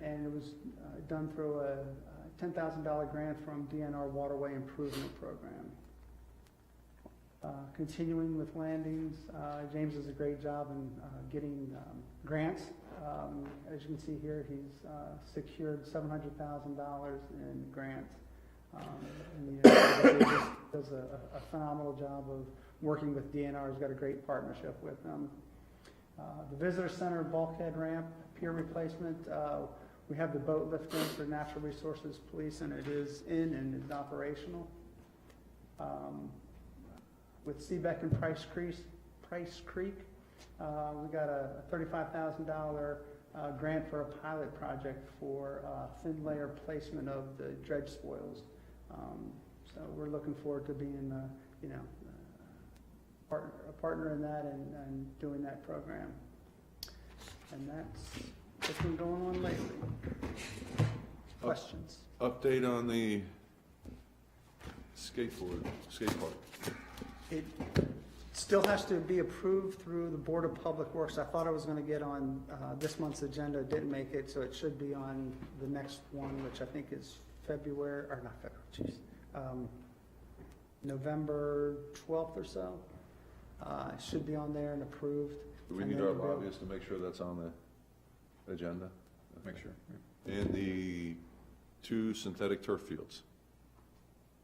And it was done through a $10,000 grant from DNR Waterway Improvement Program. Continuing with landings, James does a great job in getting grants. As you can see here, he's secured $700,000 in grants. And he does a phenomenal job of working with DNR. He's got a great partnership with them. The Visitor Center bulkhead ramp, pier replacement. We have the boat lift in for Natural Resources Police, and it is in and is operational. With Seebeck and Price Creek, we got a $35,000 grant for a pilot project for thin layer placement of the dredge spoils. So we're looking forward to being, a partner in that and doing that program. And that's what's been going on lately. Questions? Update on the skate park. It still has to be approved through the Board of Public Works. I thought I was going to get on this month's agenda, didn't make it, so it should be on the next one, which I think is November 12th or so. It should be on there and approved. Do we need our lobbyists to make sure that's on the agenda? Make sure. And the 2 synthetic turf fields,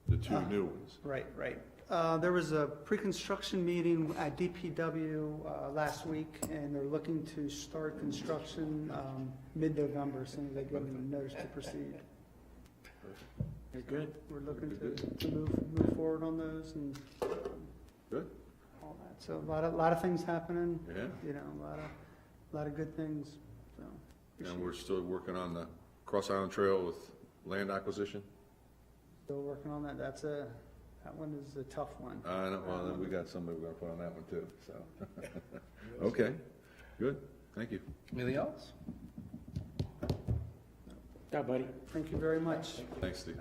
the 2 new ones. Right. There was a pre-construction meeting at DPW last week, and they're looking to start construction mid-November, as soon as they give them a notice to proceed. You're good. We're looking to move forward on those and Good. all that. So a lot of things happening. Yeah. A lot of good things. So And we're still working on the Cross Island Trail with land acquisition? still working on that. That one is a tough one. I know, well, then we got somebody we're gonna put on that one too, so. Okay, good, thank you. Anything else? Yeah, buddy. Thank you very much. Thanks, Steve.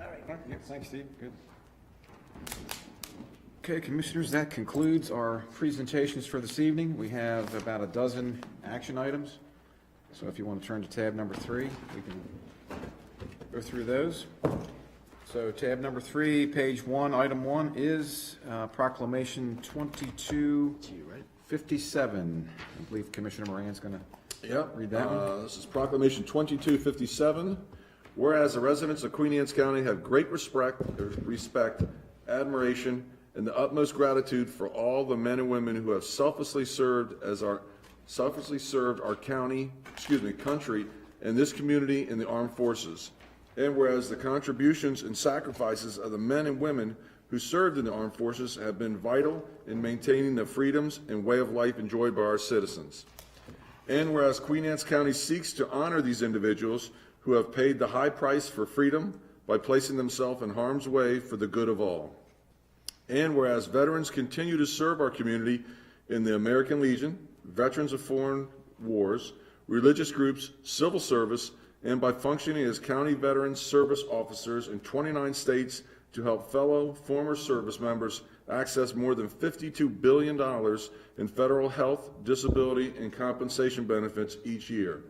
Thanks, Steve. Good. Okay, Commissioners, that concludes our presentations for this evening. We have about a dozen action items. So if you want to turn to tab number 3, we can go through those. So tab number 3, page 1, item 1 is proclamation 2257. I believe Commissioner Moran's going to read that one. This is proclamation 2257. Whereas the residents of Queen Anne's County have great respect, admiration, and the utmost gratitude for all the men and women who have selflessly served as our selflessly served our country, and this community in the armed forces. And whereas the contributions and sacrifices of the men and women who served in the armed forces have been vital in maintaining the freedoms and way of life enjoyed by our citizens. And whereas Queen Anne's County seeks to honor these individuals who have paid the high price for freedom by placing themselves in harm's way for the good of all. And whereas veterans continue to serve our community in the American Legion, Veterans of Foreign Wars, religious groups, civil service, and by functioning as county veterans service officers in 29 states to help fellow former service members access more than $52 billion in federal health, disability, and compensation benefits each year.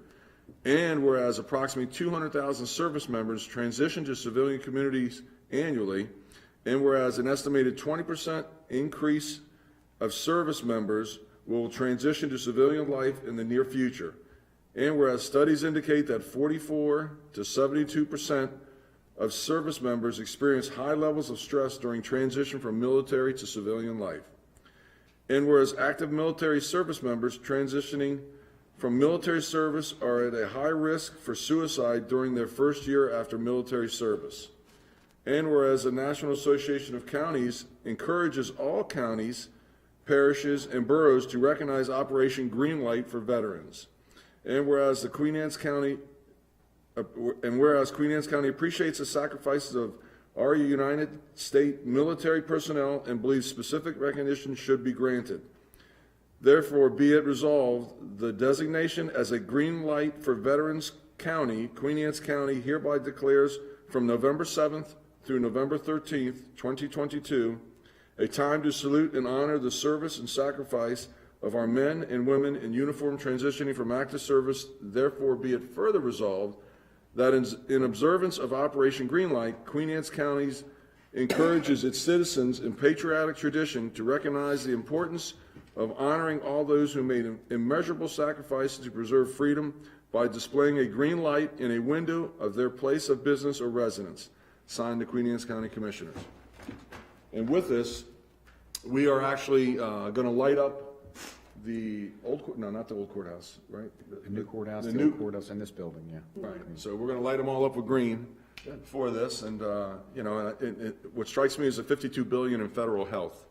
And whereas approximately 200,000 service members transition to civilian communities annually, and whereas an estimated 20% increase of service members will transition to civilian life in the near future, and whereas studies indicate that 44 to 72% of service members experience high levels of stress during transition from military to civilian life, and whereas active military service members transitioning from military service are at a high risk for suicide during their first year after military service, and whereas the National Association of Counties encourages all counties, parishes, and boroughs to recognize Operation Greenlight for veterans, and whereas Queen Anne's County appreciates the sacrifices of our United States military personnel and believes specific recognition should be granted. Therefore, be it resolved, the designation as a green light for Veterans County, Queen Anne's County hereby declares from November 7th through November 13th, 2022, a time to salute and honor the service and sacrifice of our men and women in uniform transitioning from active service. Therefore, be it further resolved that in observance of Operation Greenlight, Queen Anne's County encourages its citizens in patriotic tradition to recognize the importance of honoring all those who made immeasurable sacrifices to preserve freedom by displaying a green light in a window of their place of business or residence. Signed, the Queen Anne's County Commissioners. And with this, we are actually going to light up the old, no, not the old courthouse, right? The new courthouse, the the new old courthouse, and this building, yeah. Right. So we're going to light them all up with green for this, and you know, what strikes me is the $52 billion in federal health.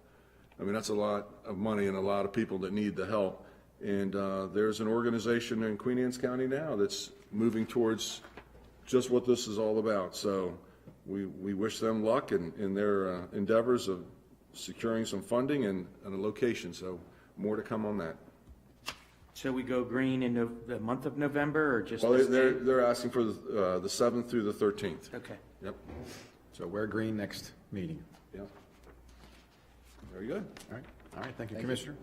I mean, that's a lot of money and a lot of people that need the help. And there's an organization in Queen Anne's County now that's moving towards just what this is all about. So we wish them luck in their endeavors of securing some funding and a location. So more to come on that. So we go green in the month of November, or just? Well, this day? they're asking for the 7th through the 13th. Okay. Yep. So wear green next meeting. Yep. Very good. All right, thank you, Commissioner.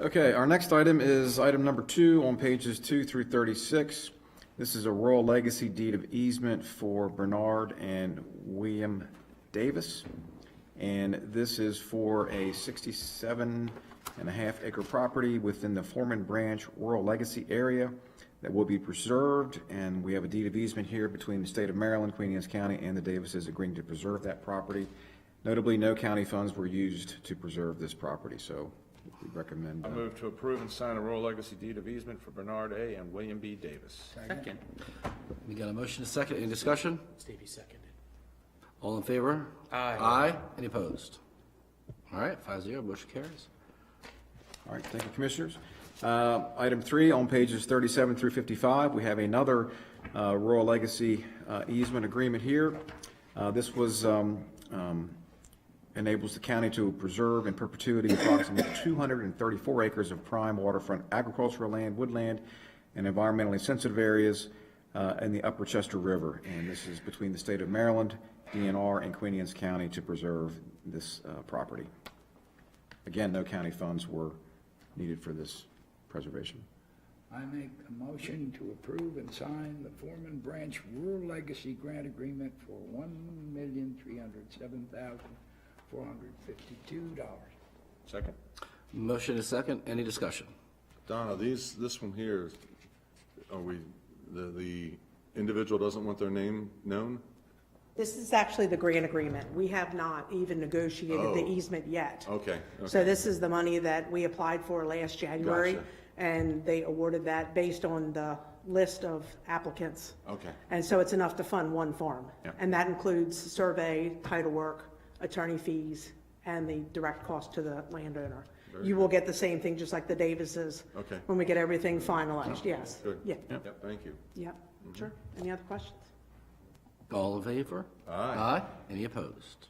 Okay, our next item is item number 2 on pages 2 through 36. This is a Royal Legacy deed of easement for Bernard and William Davis. And this is for a 67.5-acre property within the Foreman Branch Rural Legacy area that will be preserved. And we have a deed of easement here between the state of Maryland, Queen Anne's County, and the Davises agreeing to preserve that property. Notably, no county funds were used to preserve this property, so we recommend. I move to approve and sign a Royal Legacy deed of easement for Bernard A. and William B. Davis. Second. We got a motion to second. Any discussion? Stevie seconded. All in favor? Aye. Aye. Any opposed? All right, 5-0, motion carries. All right, thank you, Commissioners. Item 3 on pages 37 through 55, we have another Royal Legacy easement agreement here. This was enables the county to preserve in perpetuity approximately 234 acres of prime waterfront agricultural land, woodland, and environmentally sensitive areas in the Upper Chester River. And this is between the state of Maryland, DNR, and Queen Anne's County to preserve this property. Again, no county funds were needed for this preservation. I make a motion to approve and sign the Foreman Branch Rural Legacy Grant Agreement for $1,307,452. Second? Motion is second. Any discussion? Donna, this one here, are we, the individual doesn't want their name known? This is actually the grant agreement. We have not even negotiated the Oh. easement yet. Okay, So okay. this is the money that we applied for last January. Gotcha. And they awarded that based on the list of applicants. Okay. And so it's enough to fund one farm. Yep. And that includes survey, title work, attorney fees, and the direct cost to the landowner. You will get the same thing, just like the Davises. Okay. When we get everything finalized, yes. Good. Yeah, Yep, thank you. yep, sure. Any other questions? All in favor? Aye. Any opposed?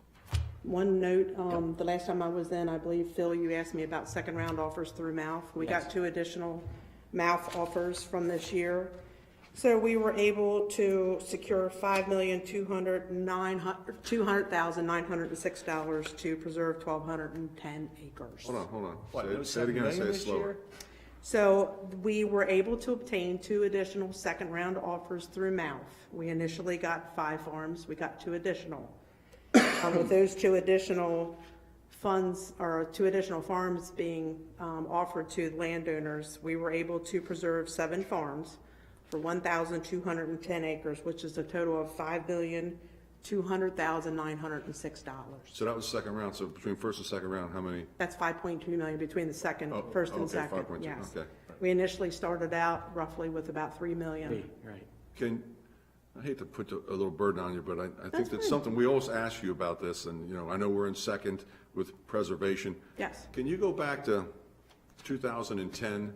One note, the last time I was in, I believe, Phil, you asked me about second round offers through MALF. We got 2 additional MALF offers from this year. So we were able to secure $5,200,906 to preserve 1,210 acres. Hold on. What, no Say it again, 7 say million it this slower. year? So we were able to obtain 2 additional second round offers through MALF. We initially got 5 farms, we got 2 additional. With those 2 additional funds, or 2 additional farms being offered to landowners, we were able to preserve 7 farms for 1,210 acres, which is a total of $5,200,906. So that was second round, so between first and second round, how many? That's 5.2 million between the second, Oh, first and okay, second, 5.2, yes. okay. We initially started out roughly with about 3 million. Right. I hate to put a little burden on you, but I think That's that's fine. something, we always ask you about this, and, you know, I know we're in second with preservation. Yes. Can you go back to 2010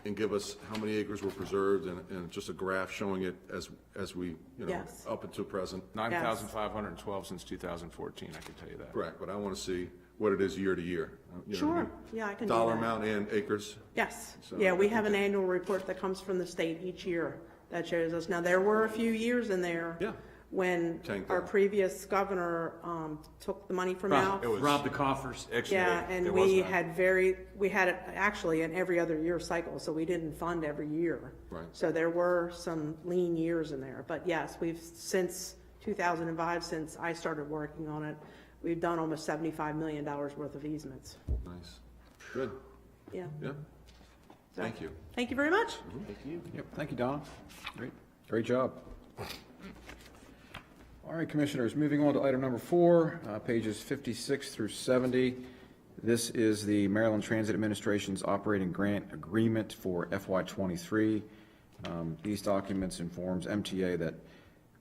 and give us how many acres were preserved and just a graph showing it as we, you know, Yes. up until present? 9,512 since 2014, I can tell you that. Correct, but I want to see what it is year to year. You know what I Sure, mean? yeah, I can do Dollar that. amount and acres? Yes, So yeah, we I have think an annual report that comes from the state each year that shows us. Now, there were a few years in there. Yeah. When Tanked our out. previous governor took the money from Rob, out. rob the coffers. Actually, Yeah, there and was we none. had it actually in every other year cycle, so we didn't fund every year. Right. So there were some lean years in there, but yes, we've, since 2005, since I started working on it, we've done almost $75 million worth of easements. Nice. Good, Yeah. yeah. So, Thank you. Thank you very much. Yep, thank you, Donna. Great job. All right, Commissioners, moving on to item number 4, pages 56 through 70. This is the Maryland Transit Administration's operating grant agreement for FY23. These documents informs MTA that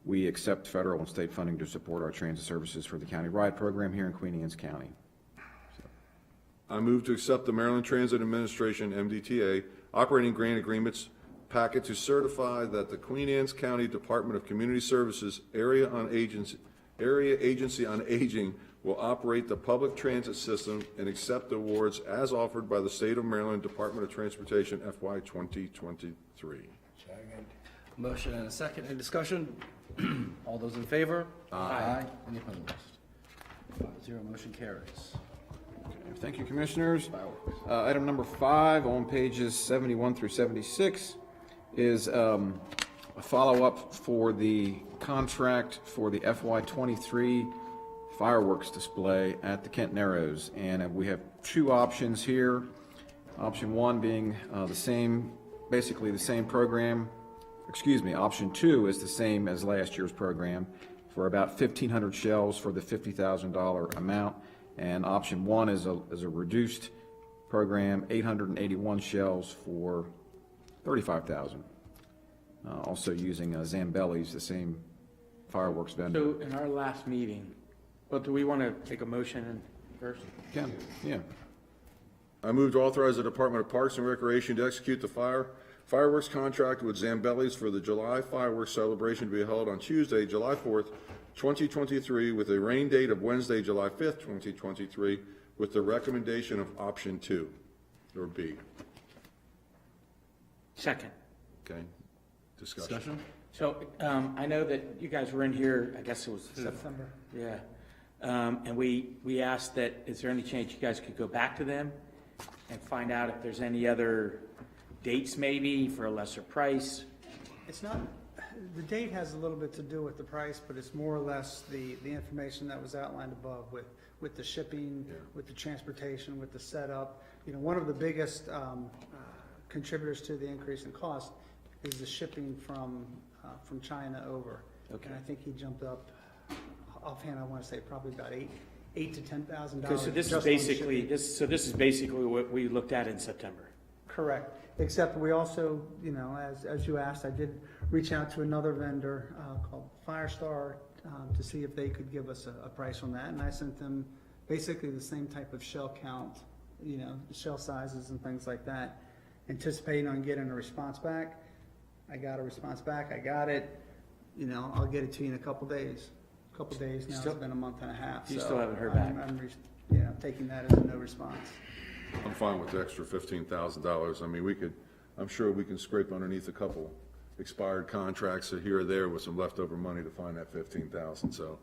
we accept federal and state funding to support our transit services for the county ride program here in Queen Anne's County. I move to accept the Maryland Transit Administration, MDTA, operating grant agreements packet to certify that the Queen Anne's County Department of Community Services Area Agency on Aging will operate the public transit system and accept awards as offered by the State of Maryland Department of Transportation FY 2023. Motion and a second. Any discussion? All those in favor? Aye. Any opposed? 5-0, motion carries. Thank you, Commissioners. Item number 5 on pages 71 through 76 is a follow-up for the contract for the FY23 fireworks display at the Kent Narrows. And we have 2 options here. Option 1 being basically the same program. Option 2 is the same as last year's program for about 1,500 shells for the $50,000 amount. And option 1 is a reduced program, 881 shells for $35,000. Also using Zambelli's, the same fireworks vendor. So in our last meeting, well, do we want to take a motion first? Yeah. I move to authorize the Department of Parks and Recreation to execute the fireworks contract with Zambelli's for the July fireworks celebration to be held on Tuesday, July 4th, 2023, with a rain date of Wednesday, July 5th, 2023, with the recommendation of option 2, or B. Second. Okay? Discussion. So, I know that you guys were in here, I guess it was September. Yeah. And we asked that, is there any chance you guys could go back to them and find out if there's any other dates maybe for a lesser price? It's not, the date has a little bit to do with the price, but it's more or less the information that was outlined above with the shipping, with the transportation, with the setup. You know, one of the biggest contributors to the increase in cost is the shipping from China over. Okay. And I think he jumped up offhand, I want to say probably about $8,000 to $10,000. Okay, so this is just on basically, shipping. this is basically what we looked at in September. Correct, except we also, as you asked, I did reach out to another vendor called Firestar to see if they could give us a price on that, and I sent them basically the same type of shell count, shell sizes and things like that, anticipating on getting a response back. I got a response back, I got it, I'll get it to you in a couple days. Now, it's been a month and a half. You so still haven't heard back? I'm taking that as a no response. I'm fine with the extra $15,000. I mean, I'm sure we can scrape underneath a couple expired contracts here or there with some leftover money to find that 15,000. So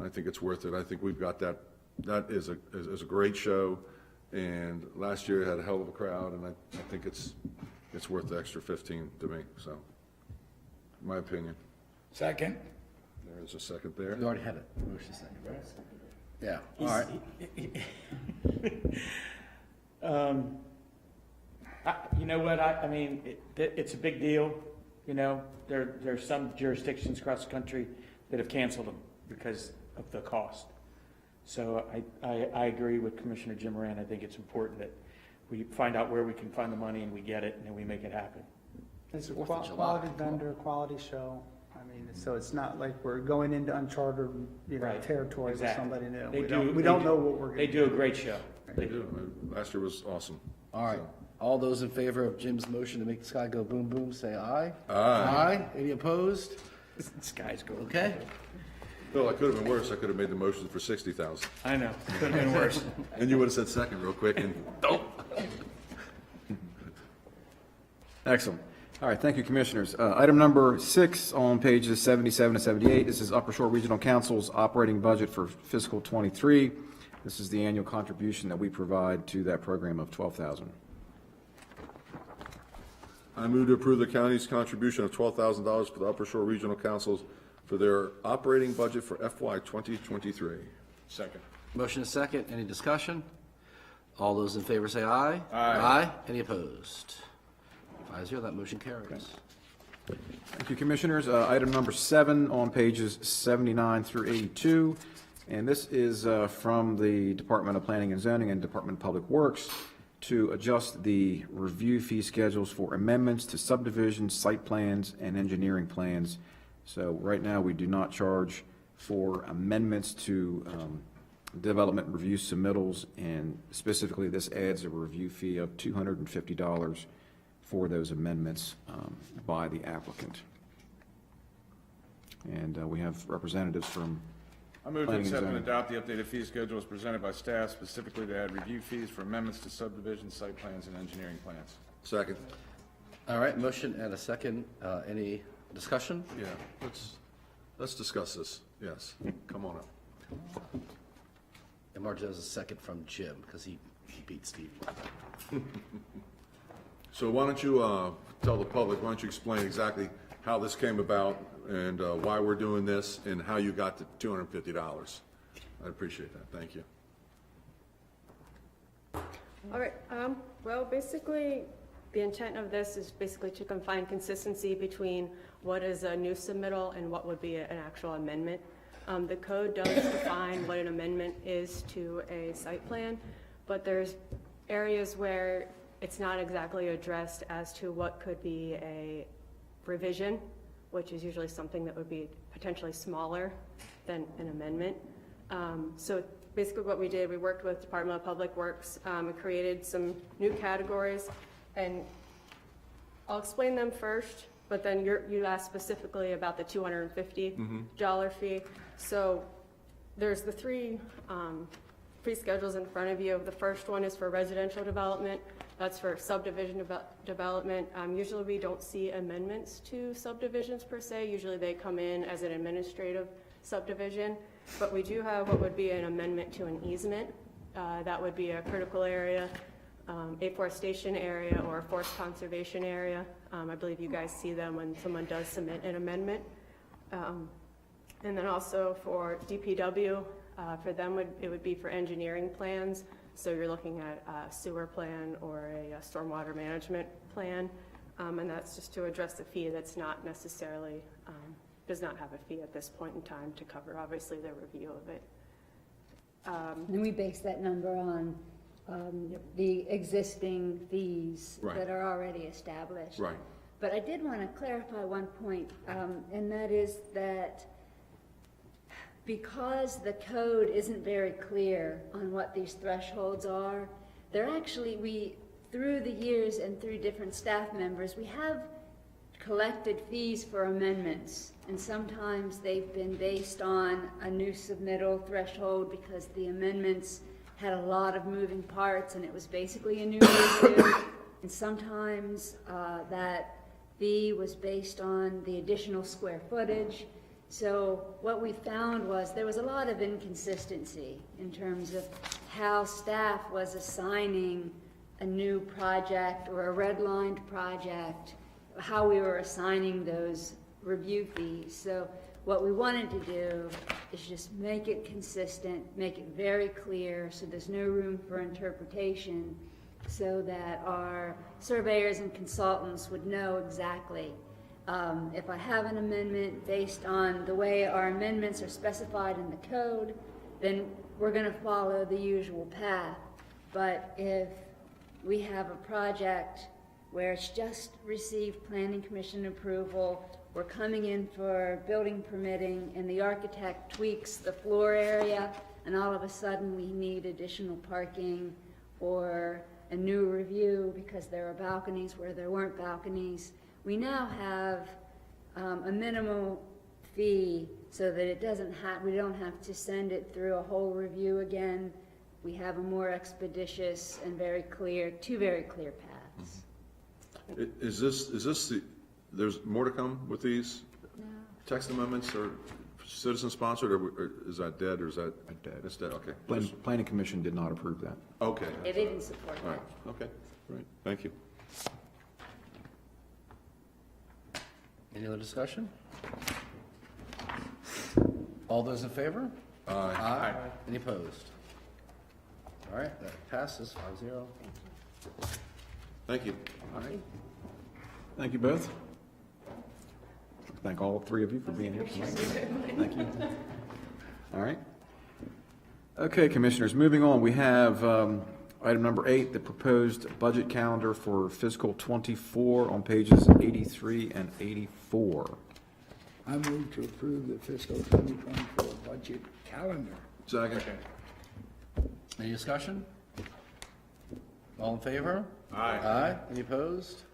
I think it's worth it. I think we've got that. That is a great show, and last year it had a hell of a crowd, and I think it's worth the extra 15 to me. So, my opinion. Second. There is a second there. You already had it. Motion second, right? Yeah, all right. You know what, I mean, it's a big deal, there's some jurisdictions across the country that have canceled them because of the cost. So I agree with Commissioner Jim Moran. I think it's important that we find out where we can find the money and we get it and then we make it happen. It's a Fourth of July. quality vendor, quality show. I mean, so it's not like we're going into uncharted, Right. territory with Exactly. somebody new. They We do- don't they know do- what we're going They to do a great show. They do. Last year was awesome. All right. All those in favor of Jim's motion to make the sky go boom, boom, say aye. Aye. Aye. Any opposed? This guy's going. Okay. Bill, I could have been worse. I could have made the motion for 60,000. I know, could have been worse. And you would have said second real quick and, Excellent. All right, thank you, Commissioners. Item number 6 on pages 77 to 78, this is Upper Shore Regional Council's operating budget for fiscal '23. This is the annual contribution that we provide to that program of $12,000. I move to approve the county's contribution of $12,000 for the Upper Shore Regional Councils for their operating budget for FY 2023. Second. Motion is second. Any discussion? All those in favor say aye. Aye. Aye. Any opposed? 5-0, that motion carries. Thank you, Commissioners. Item number 7 on pages 79 through 82, and this is from the Department of Planning and Zoning and Department of Public Works to adjust the review fee schedules for amendments to subdivisions, site plans, and engineering plans. So right now, we do not charge for amendments to development review submittals, and specifically, this adds a review fee of $250 for those amendments by the applicant. And we have representatives from I move to Planning and accept and zoning. adopt the updated fee schedule as presented by staff, specifically to add review fees for amendments to subdivision, site plans, and engineering plans. Second. All right, motion and a second. Any discussion? Yeah, let's discuss this. Yes, come on up. And Marge, that was a second from Jim, because he beat Steve. So why don't you tell the public, why don't you explain exactly how this came about and why we're doing this and how you got to $250? I'd appreciate that. Thank you. All right, well, basically, the intent of this is basically to find consistency between what is a new submittal and what would be an actual amendment. The code does define what an amendment is to a site plan, but there's areas where it's not exactly addressed as to what could be a revision, which is usually something that would be potentially smaller than an amendment. So basically what we did, we worked with Department of Public Works, and created some new categories, and I'll explain them first, but then you asked specifically about the $250 fee. So there's the three fee schedules in front of you. The first one is for residential development. That's for subdivision development. Usually we don't see amendments to subdivisions per se. Usually they come in as an administrative subdivision, but we do have what would be an amendment to an easement. That would be a critical area, afforestation area, or a forest conservation area. I believe you guys see them when someone does submit an amendment. And then also for DPW, for them it would be for engineering plans. So you're looking at a sewer plan or a stormwater management plan, and that's just to address the fee that's not necessarily does not have a fee at this point in time to cover, obviously, the review of it. And we base that number on the existing fees Right. that are already established. Right. But I did want to clarify one point, and that is that because the code isn't very clear on what these thresholds are, through the years and through different staff members, we have collected fees for amendments, and sometimes they've been based on a new submittal threshold because the amendments had a lot of moving parts and it was basically a new review. And sometimes that fee was based on the additional square footage. So what we found was there was a lot of inconsistency in terms of how staff was assigning a new project or a redlined project, how we were assigning those review fees. So what we wanted to do is just make it consistent, make it very clear, so there's no room for interpretation, so that our surveyors and consultants would know exactly. If I have an amendment based on the way our amendments are specified in the code, then we're going to follow the usual path. But if we have a project where it's just received planning commission approval, we're coming in for building permitting, and the architect tweaks the floor area, and all of a sudden we need additional parking or a new review because there are balconies where there weren't balconies, we now have a minimal fee so that it doesn't we don't have to send it through a whole review again. We have a more expeditious and two very clear paths. Is this there's more to come with these? No. Text amendments or citizen sponsored, or is that dead, or is that? Dead. It's dead, okay. Planning Commission did not approve that. Okay. They didn't support All that. right, okay, right, thank you. Any other discussion? All those in favor? Aye. Aye. Any opposed? All right, that passes 5-0. Thank you. All right. Thank you both. Thank all three of you for being here tonight. Thank you. All right. Okay, Commissioners, moving on. We have item number 8, the proposed budget calendar for fiscal '24 on pages 83 and 84. I move to approve the fiscal 2024 budget calendar. Second. Any discussion? All in favor? Aye. Aye. Any opposed?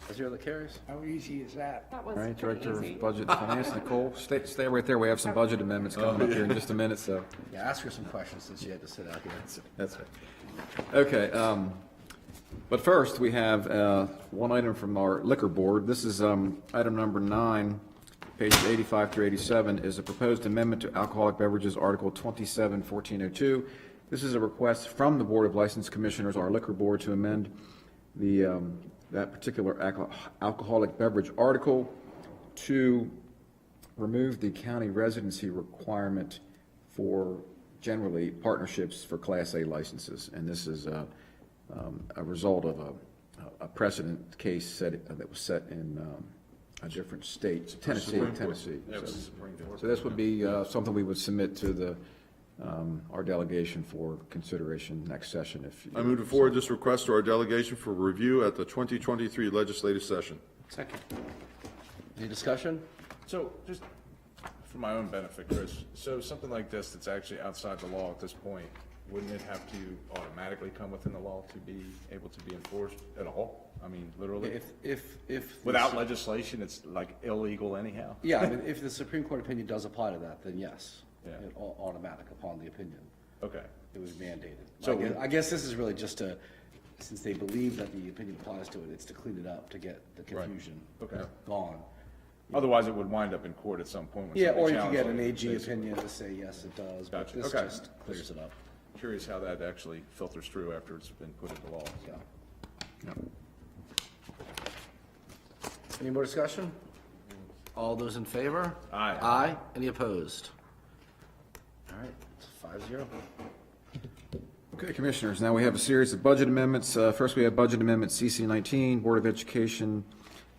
5-0, that carries. How easy is that? That All was right, pretty Director easy. of Budget and Finance, Nicole, stay right there. We have some budget amendments coming up here in just a minute, so. Yeah, ask her some questions since she had to sit out here. That's right. Okay, but first, we have one item from our liquor board. This is item number 9, pages 85 through 87, is a proposed amendment to Alcoholic Beverages Article 27-1402. This is a request from the Board of License Commissioners, our liquor board, to amend that particular alcoholic beverage article to remove the county residency requirement for generally partnerships for Class A licenses. And this is a result of a precedent case that was set in a different state, Tennessee. So this would be something we would submit to our delegation for consideration next session. I move to forward this request to our delegation for review at the 2023 legislative session. Second. Any discussion? So, just for my own benefit, Chris, so something like this that's actually outside the law at this point, wouldn't it have to automatically come within the law to be able to be enforced at all? I mean, literally? If Without legislation, it's like illegal anyhow? Yeah, I mean, if the Supreme Court opinion does apply to that, then yes. Yeah. It automatic upon the opinion. Okay. It was mandated. So So I guess this is really just since they believe that the opinion applies to it, it's to clean it up, to get the confusion Okay. gone. Otherwise, it would wind up in court at some point. when Yeah, somebody or you can get an challenges it, AG basically. opinion to say, yes, it does, but Gotcha. this Okay. just clears it up. Curious how that actually filters through after it's been put into law. Yeah. Any more discussion? All those in favor? Aye. Aye. Any opposed? All right, it's 5-0. Okay, Commissioners, now we have a series of budget amendments. First, we have Budget Amendment CC 19, Board of Education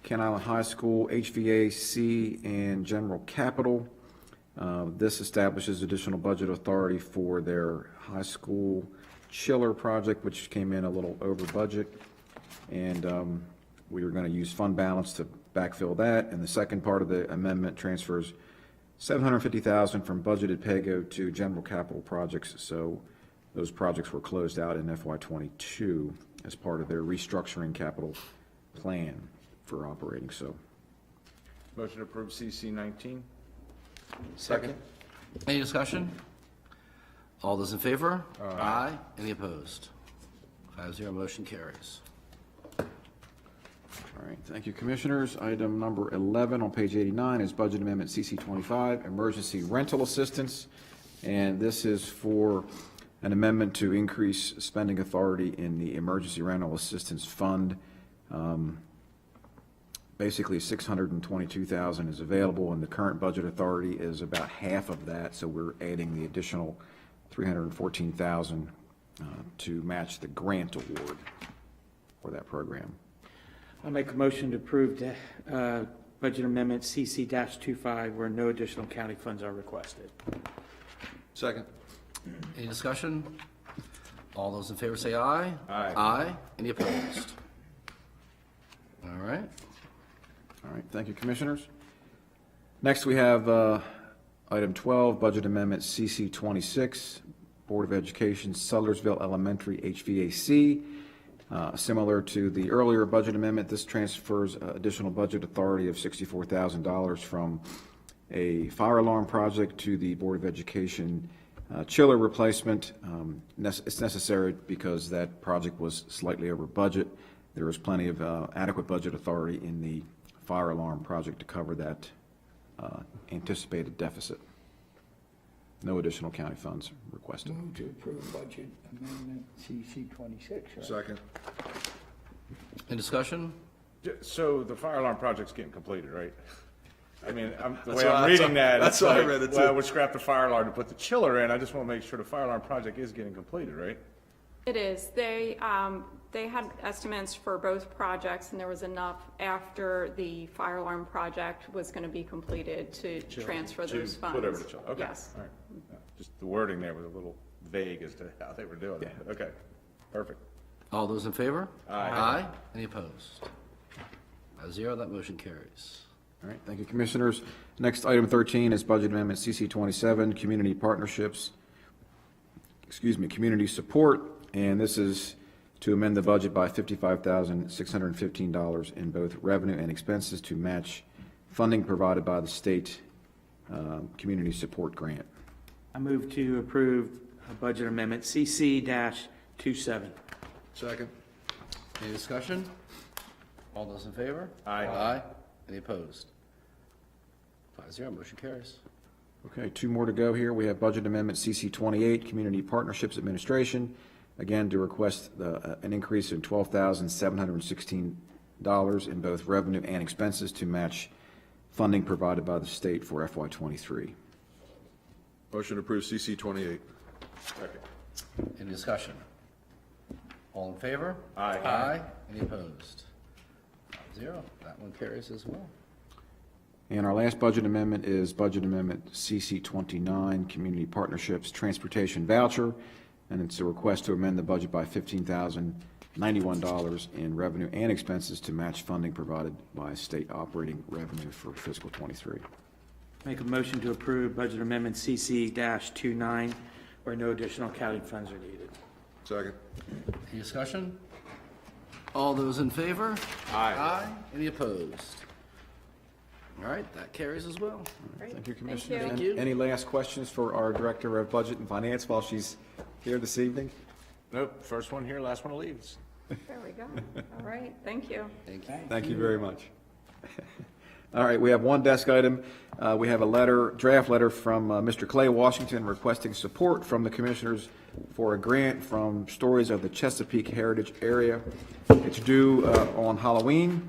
Kent Island High School, HVAC, and general capital. This establishes additional budget authority for their high school chiller project, which came in a little over budget. And we were going to use fund balance to backfill that. And the second part of the amendment transfers $750,000 from budgeted pay-go to general capital projects. So those projects were closed out in FY22 as part of their restructuring capital plan for operating. So Motion to approve CC 19. Second. Any discussion? All those in favor? Aye. Any opposed? 5-0, motion carries. all right, thank you, Commissioners. Item number 11 on page 89 is Budget Amendment CC 25, Emergency Rental Assistance. And this is for an amendment to increase spending authority in the Emergency Rental Assistance Fund. Basically, $622,000 is available, and the current budget authority is about half of that, so we're adding the additional $314,000 to match the grant award for that program. I'll make a motion to approve the budget amendment CC-25 where no additional county funds are requested. Second. Any discussion? All those in favor say aye. Aye. Aye. Any opposed? All right. All right, thank you, Commissioners. Next, we have item 12, Budget Amendment CC 26, Board of Education, Sudlersville Elementary HVAC. Similar to the earlier budget amendment, this transfers additional budget authority of $64,000 from a fire alarm project to the Board of Education chiller replacement. It's necessary because that project was slightly over budget. There is plenty of adequate budget authority in the fire alarm project to cover that anticipated deficit. No additional county funds requested. Move to approve budget amendment CC 26. right? Second. Any discussion? So the fire alarm project's getting completed, right? I mean, the That's way why- I'm reading that, that's it's why I like, read it, well, too. we scrap the fire alarm to put the chiller in. I just want to make sure the fire alarm project is getting completed, right? It is. They had estimates for both projects, and there was enough after the fire alarm project was going to be completed to transfer To those funds. put over the chiller. Okay. Yes. All right. Just the wording there was a little vague as to how they were doing it. Okay, perfect. All those in favor? Aye. Aye. Any opposed? 5-0, that motion carries. All right, thank you, Commissioners. Next, item 13 is Budget Amendment CC 27, Community Partnerships, Community Support, and this is to amend the budget by $55,615 in both revenue and expenses to match funding provided by the state community support grant. I move to approve budget amendment CC-27. Second. Any discussion? All those in favor? Aye. Aye. Any opposed? 5-0, motion carries. Okay, two more to go here. We have Budget Amendment CC 28, Community Partnerships Administration, again, to request an increase in $12,716 in both revenue and expenses to match funding provided by the state for FY23. Motion to approve CC 28. Second. Any discussion? All in favor? Aye. Aye. Any opposed? 5-0, that one carries as well. And our last budget amendment is Budget Amendment CC 29, Community Partnerships Transportation Voucher, and it's a request to amend the budget by $15,091 in revenue and expenses to match funding provided by state operating revenue for fiscal 23. Make a motion to approve budget amendment CC-29 where no additional county funds are needed. Second. Any discussion? All those in favor? Aye. Aye. Any opposed? All right, that carries as well. Thank you, Commissioner. Thank you. Any last questions for our Director of Budget and Finance while she's here this evening? Nope, first one here, last one leaves. There we go. All right, thank you. Thank you. Thank you very much. All right, we have one desk item. We have a draft letter from Mr. Clay Washington requesting support from the Commissioners for a grant from Stories of the Chesapeake Heritage Area. It's due on Halloween,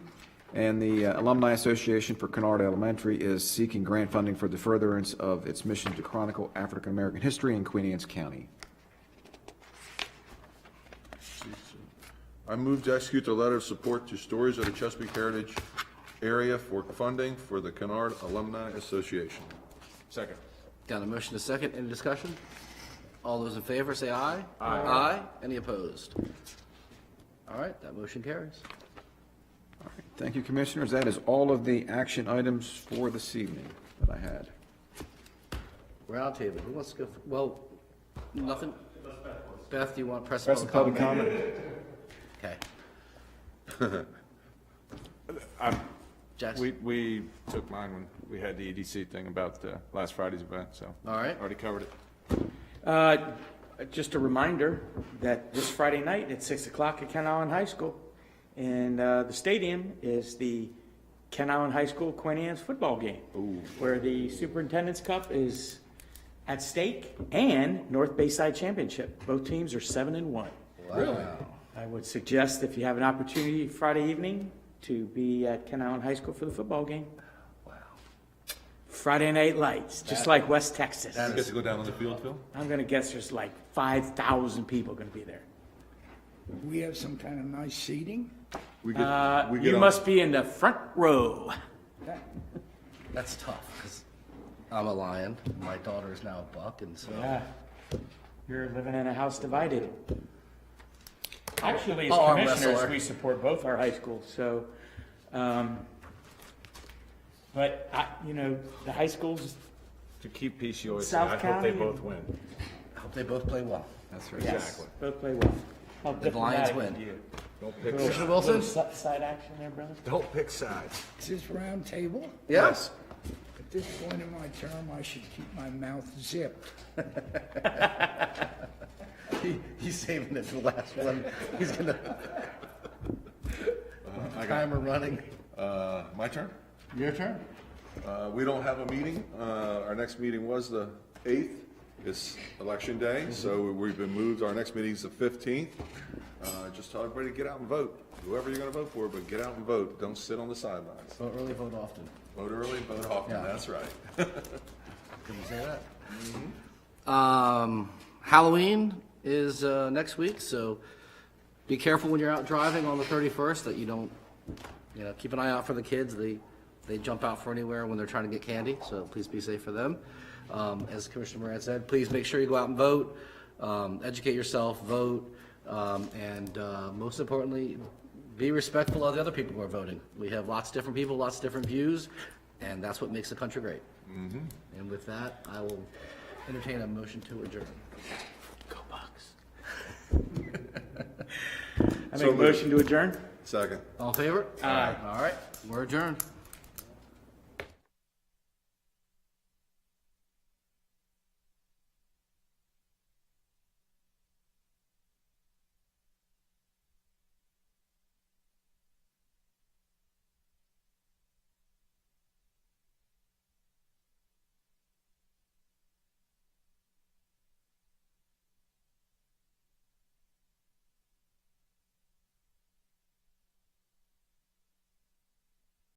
and the Alumni Association for Kennard Elementary is seeking grant funding for the furtherance of its mission to chronicle African American history in Queen Anne's County. I move to execute the letter of support to Stories of the Chesapeake Heritage area for funding for the Kennard Alumni Association. Second. Got a motion to second. Any discussion? All those in favor say aye. Aye. Aye. Any opposed? All right, that motion carries. Thank you, Commissioners. That is all of the action items for this evening that I had. Roundtable, who wants to go? Well, nothing? Beth, do you want press Press and public comment? Okay. Jackson? We took mine when we had the EDC thing about last Friday's event, so. All right. Already covered it. Just a reminder that this Friday night at 6 o'clock at Ken Island High School, and the stadium is the Ken Island High School Queen Anne's football game, where the Superintendent's Cup is at stake and North Bayside Championship. Both teams are 7-1. Wow. Really? I would suggest if you have an opportunity Friday evening to be at Ken Island High School for the football game. Wow. Friday Night Lights, just like West Texas. You get to go down on the field, Phil? I'm gonna guess there's like 5,000 people gonna be there. We have some kind of nice seating. We You on- must be in the front row. That's tough, because I'm a Lion. My daughter is now a Buck, and so. Yeah. You're living in a house divided. Actually, as arm commissioners, wrestler. we support both our high schools, so, but the high schools, To keep peace, you always say, South I hope they County. both win. I hope they both play well. That's right. yes, Exactly. both play well. How The Lions diplomatic win. of you. Don't pick Little- Commissioner Wilson? little Side action there, brother? Don't pick sides. Is this round table? Yes. At this point in my term, I should keep my mouth zipped. He's saving it for the last one. He's gonna. Timer running. My turn? Your turn. We don't have a meeting. Our next meeting was the 8th. It's election day, so we've been moved. Our next meeting is the 15th. Just tell everybody to get out and vote. Whoever you're going to vote for, but get out and vote. Don't sit on the sidelines. Vote early, vote often. Vote early, vote often. Yeah. That's right. Can you say that? Halloween is next week, so be careful when you're out driving on the 31st that you don't, keep an eye out for the kids. They jump out for anywhere when they're trying to get candy, so please be safe for them. As Commissioner Moran said, please make sure you go out and vote, educate yourself, vote, and most importantly, be respectful of the other people who are voting. We have lots of different people, lots of different views, and that's what makes the country great. And with that, I will entertain a motion to adjourn. Go Bucks. I make a motion to adjourn. Second. All in favor? Aye. All right, we're adjourned.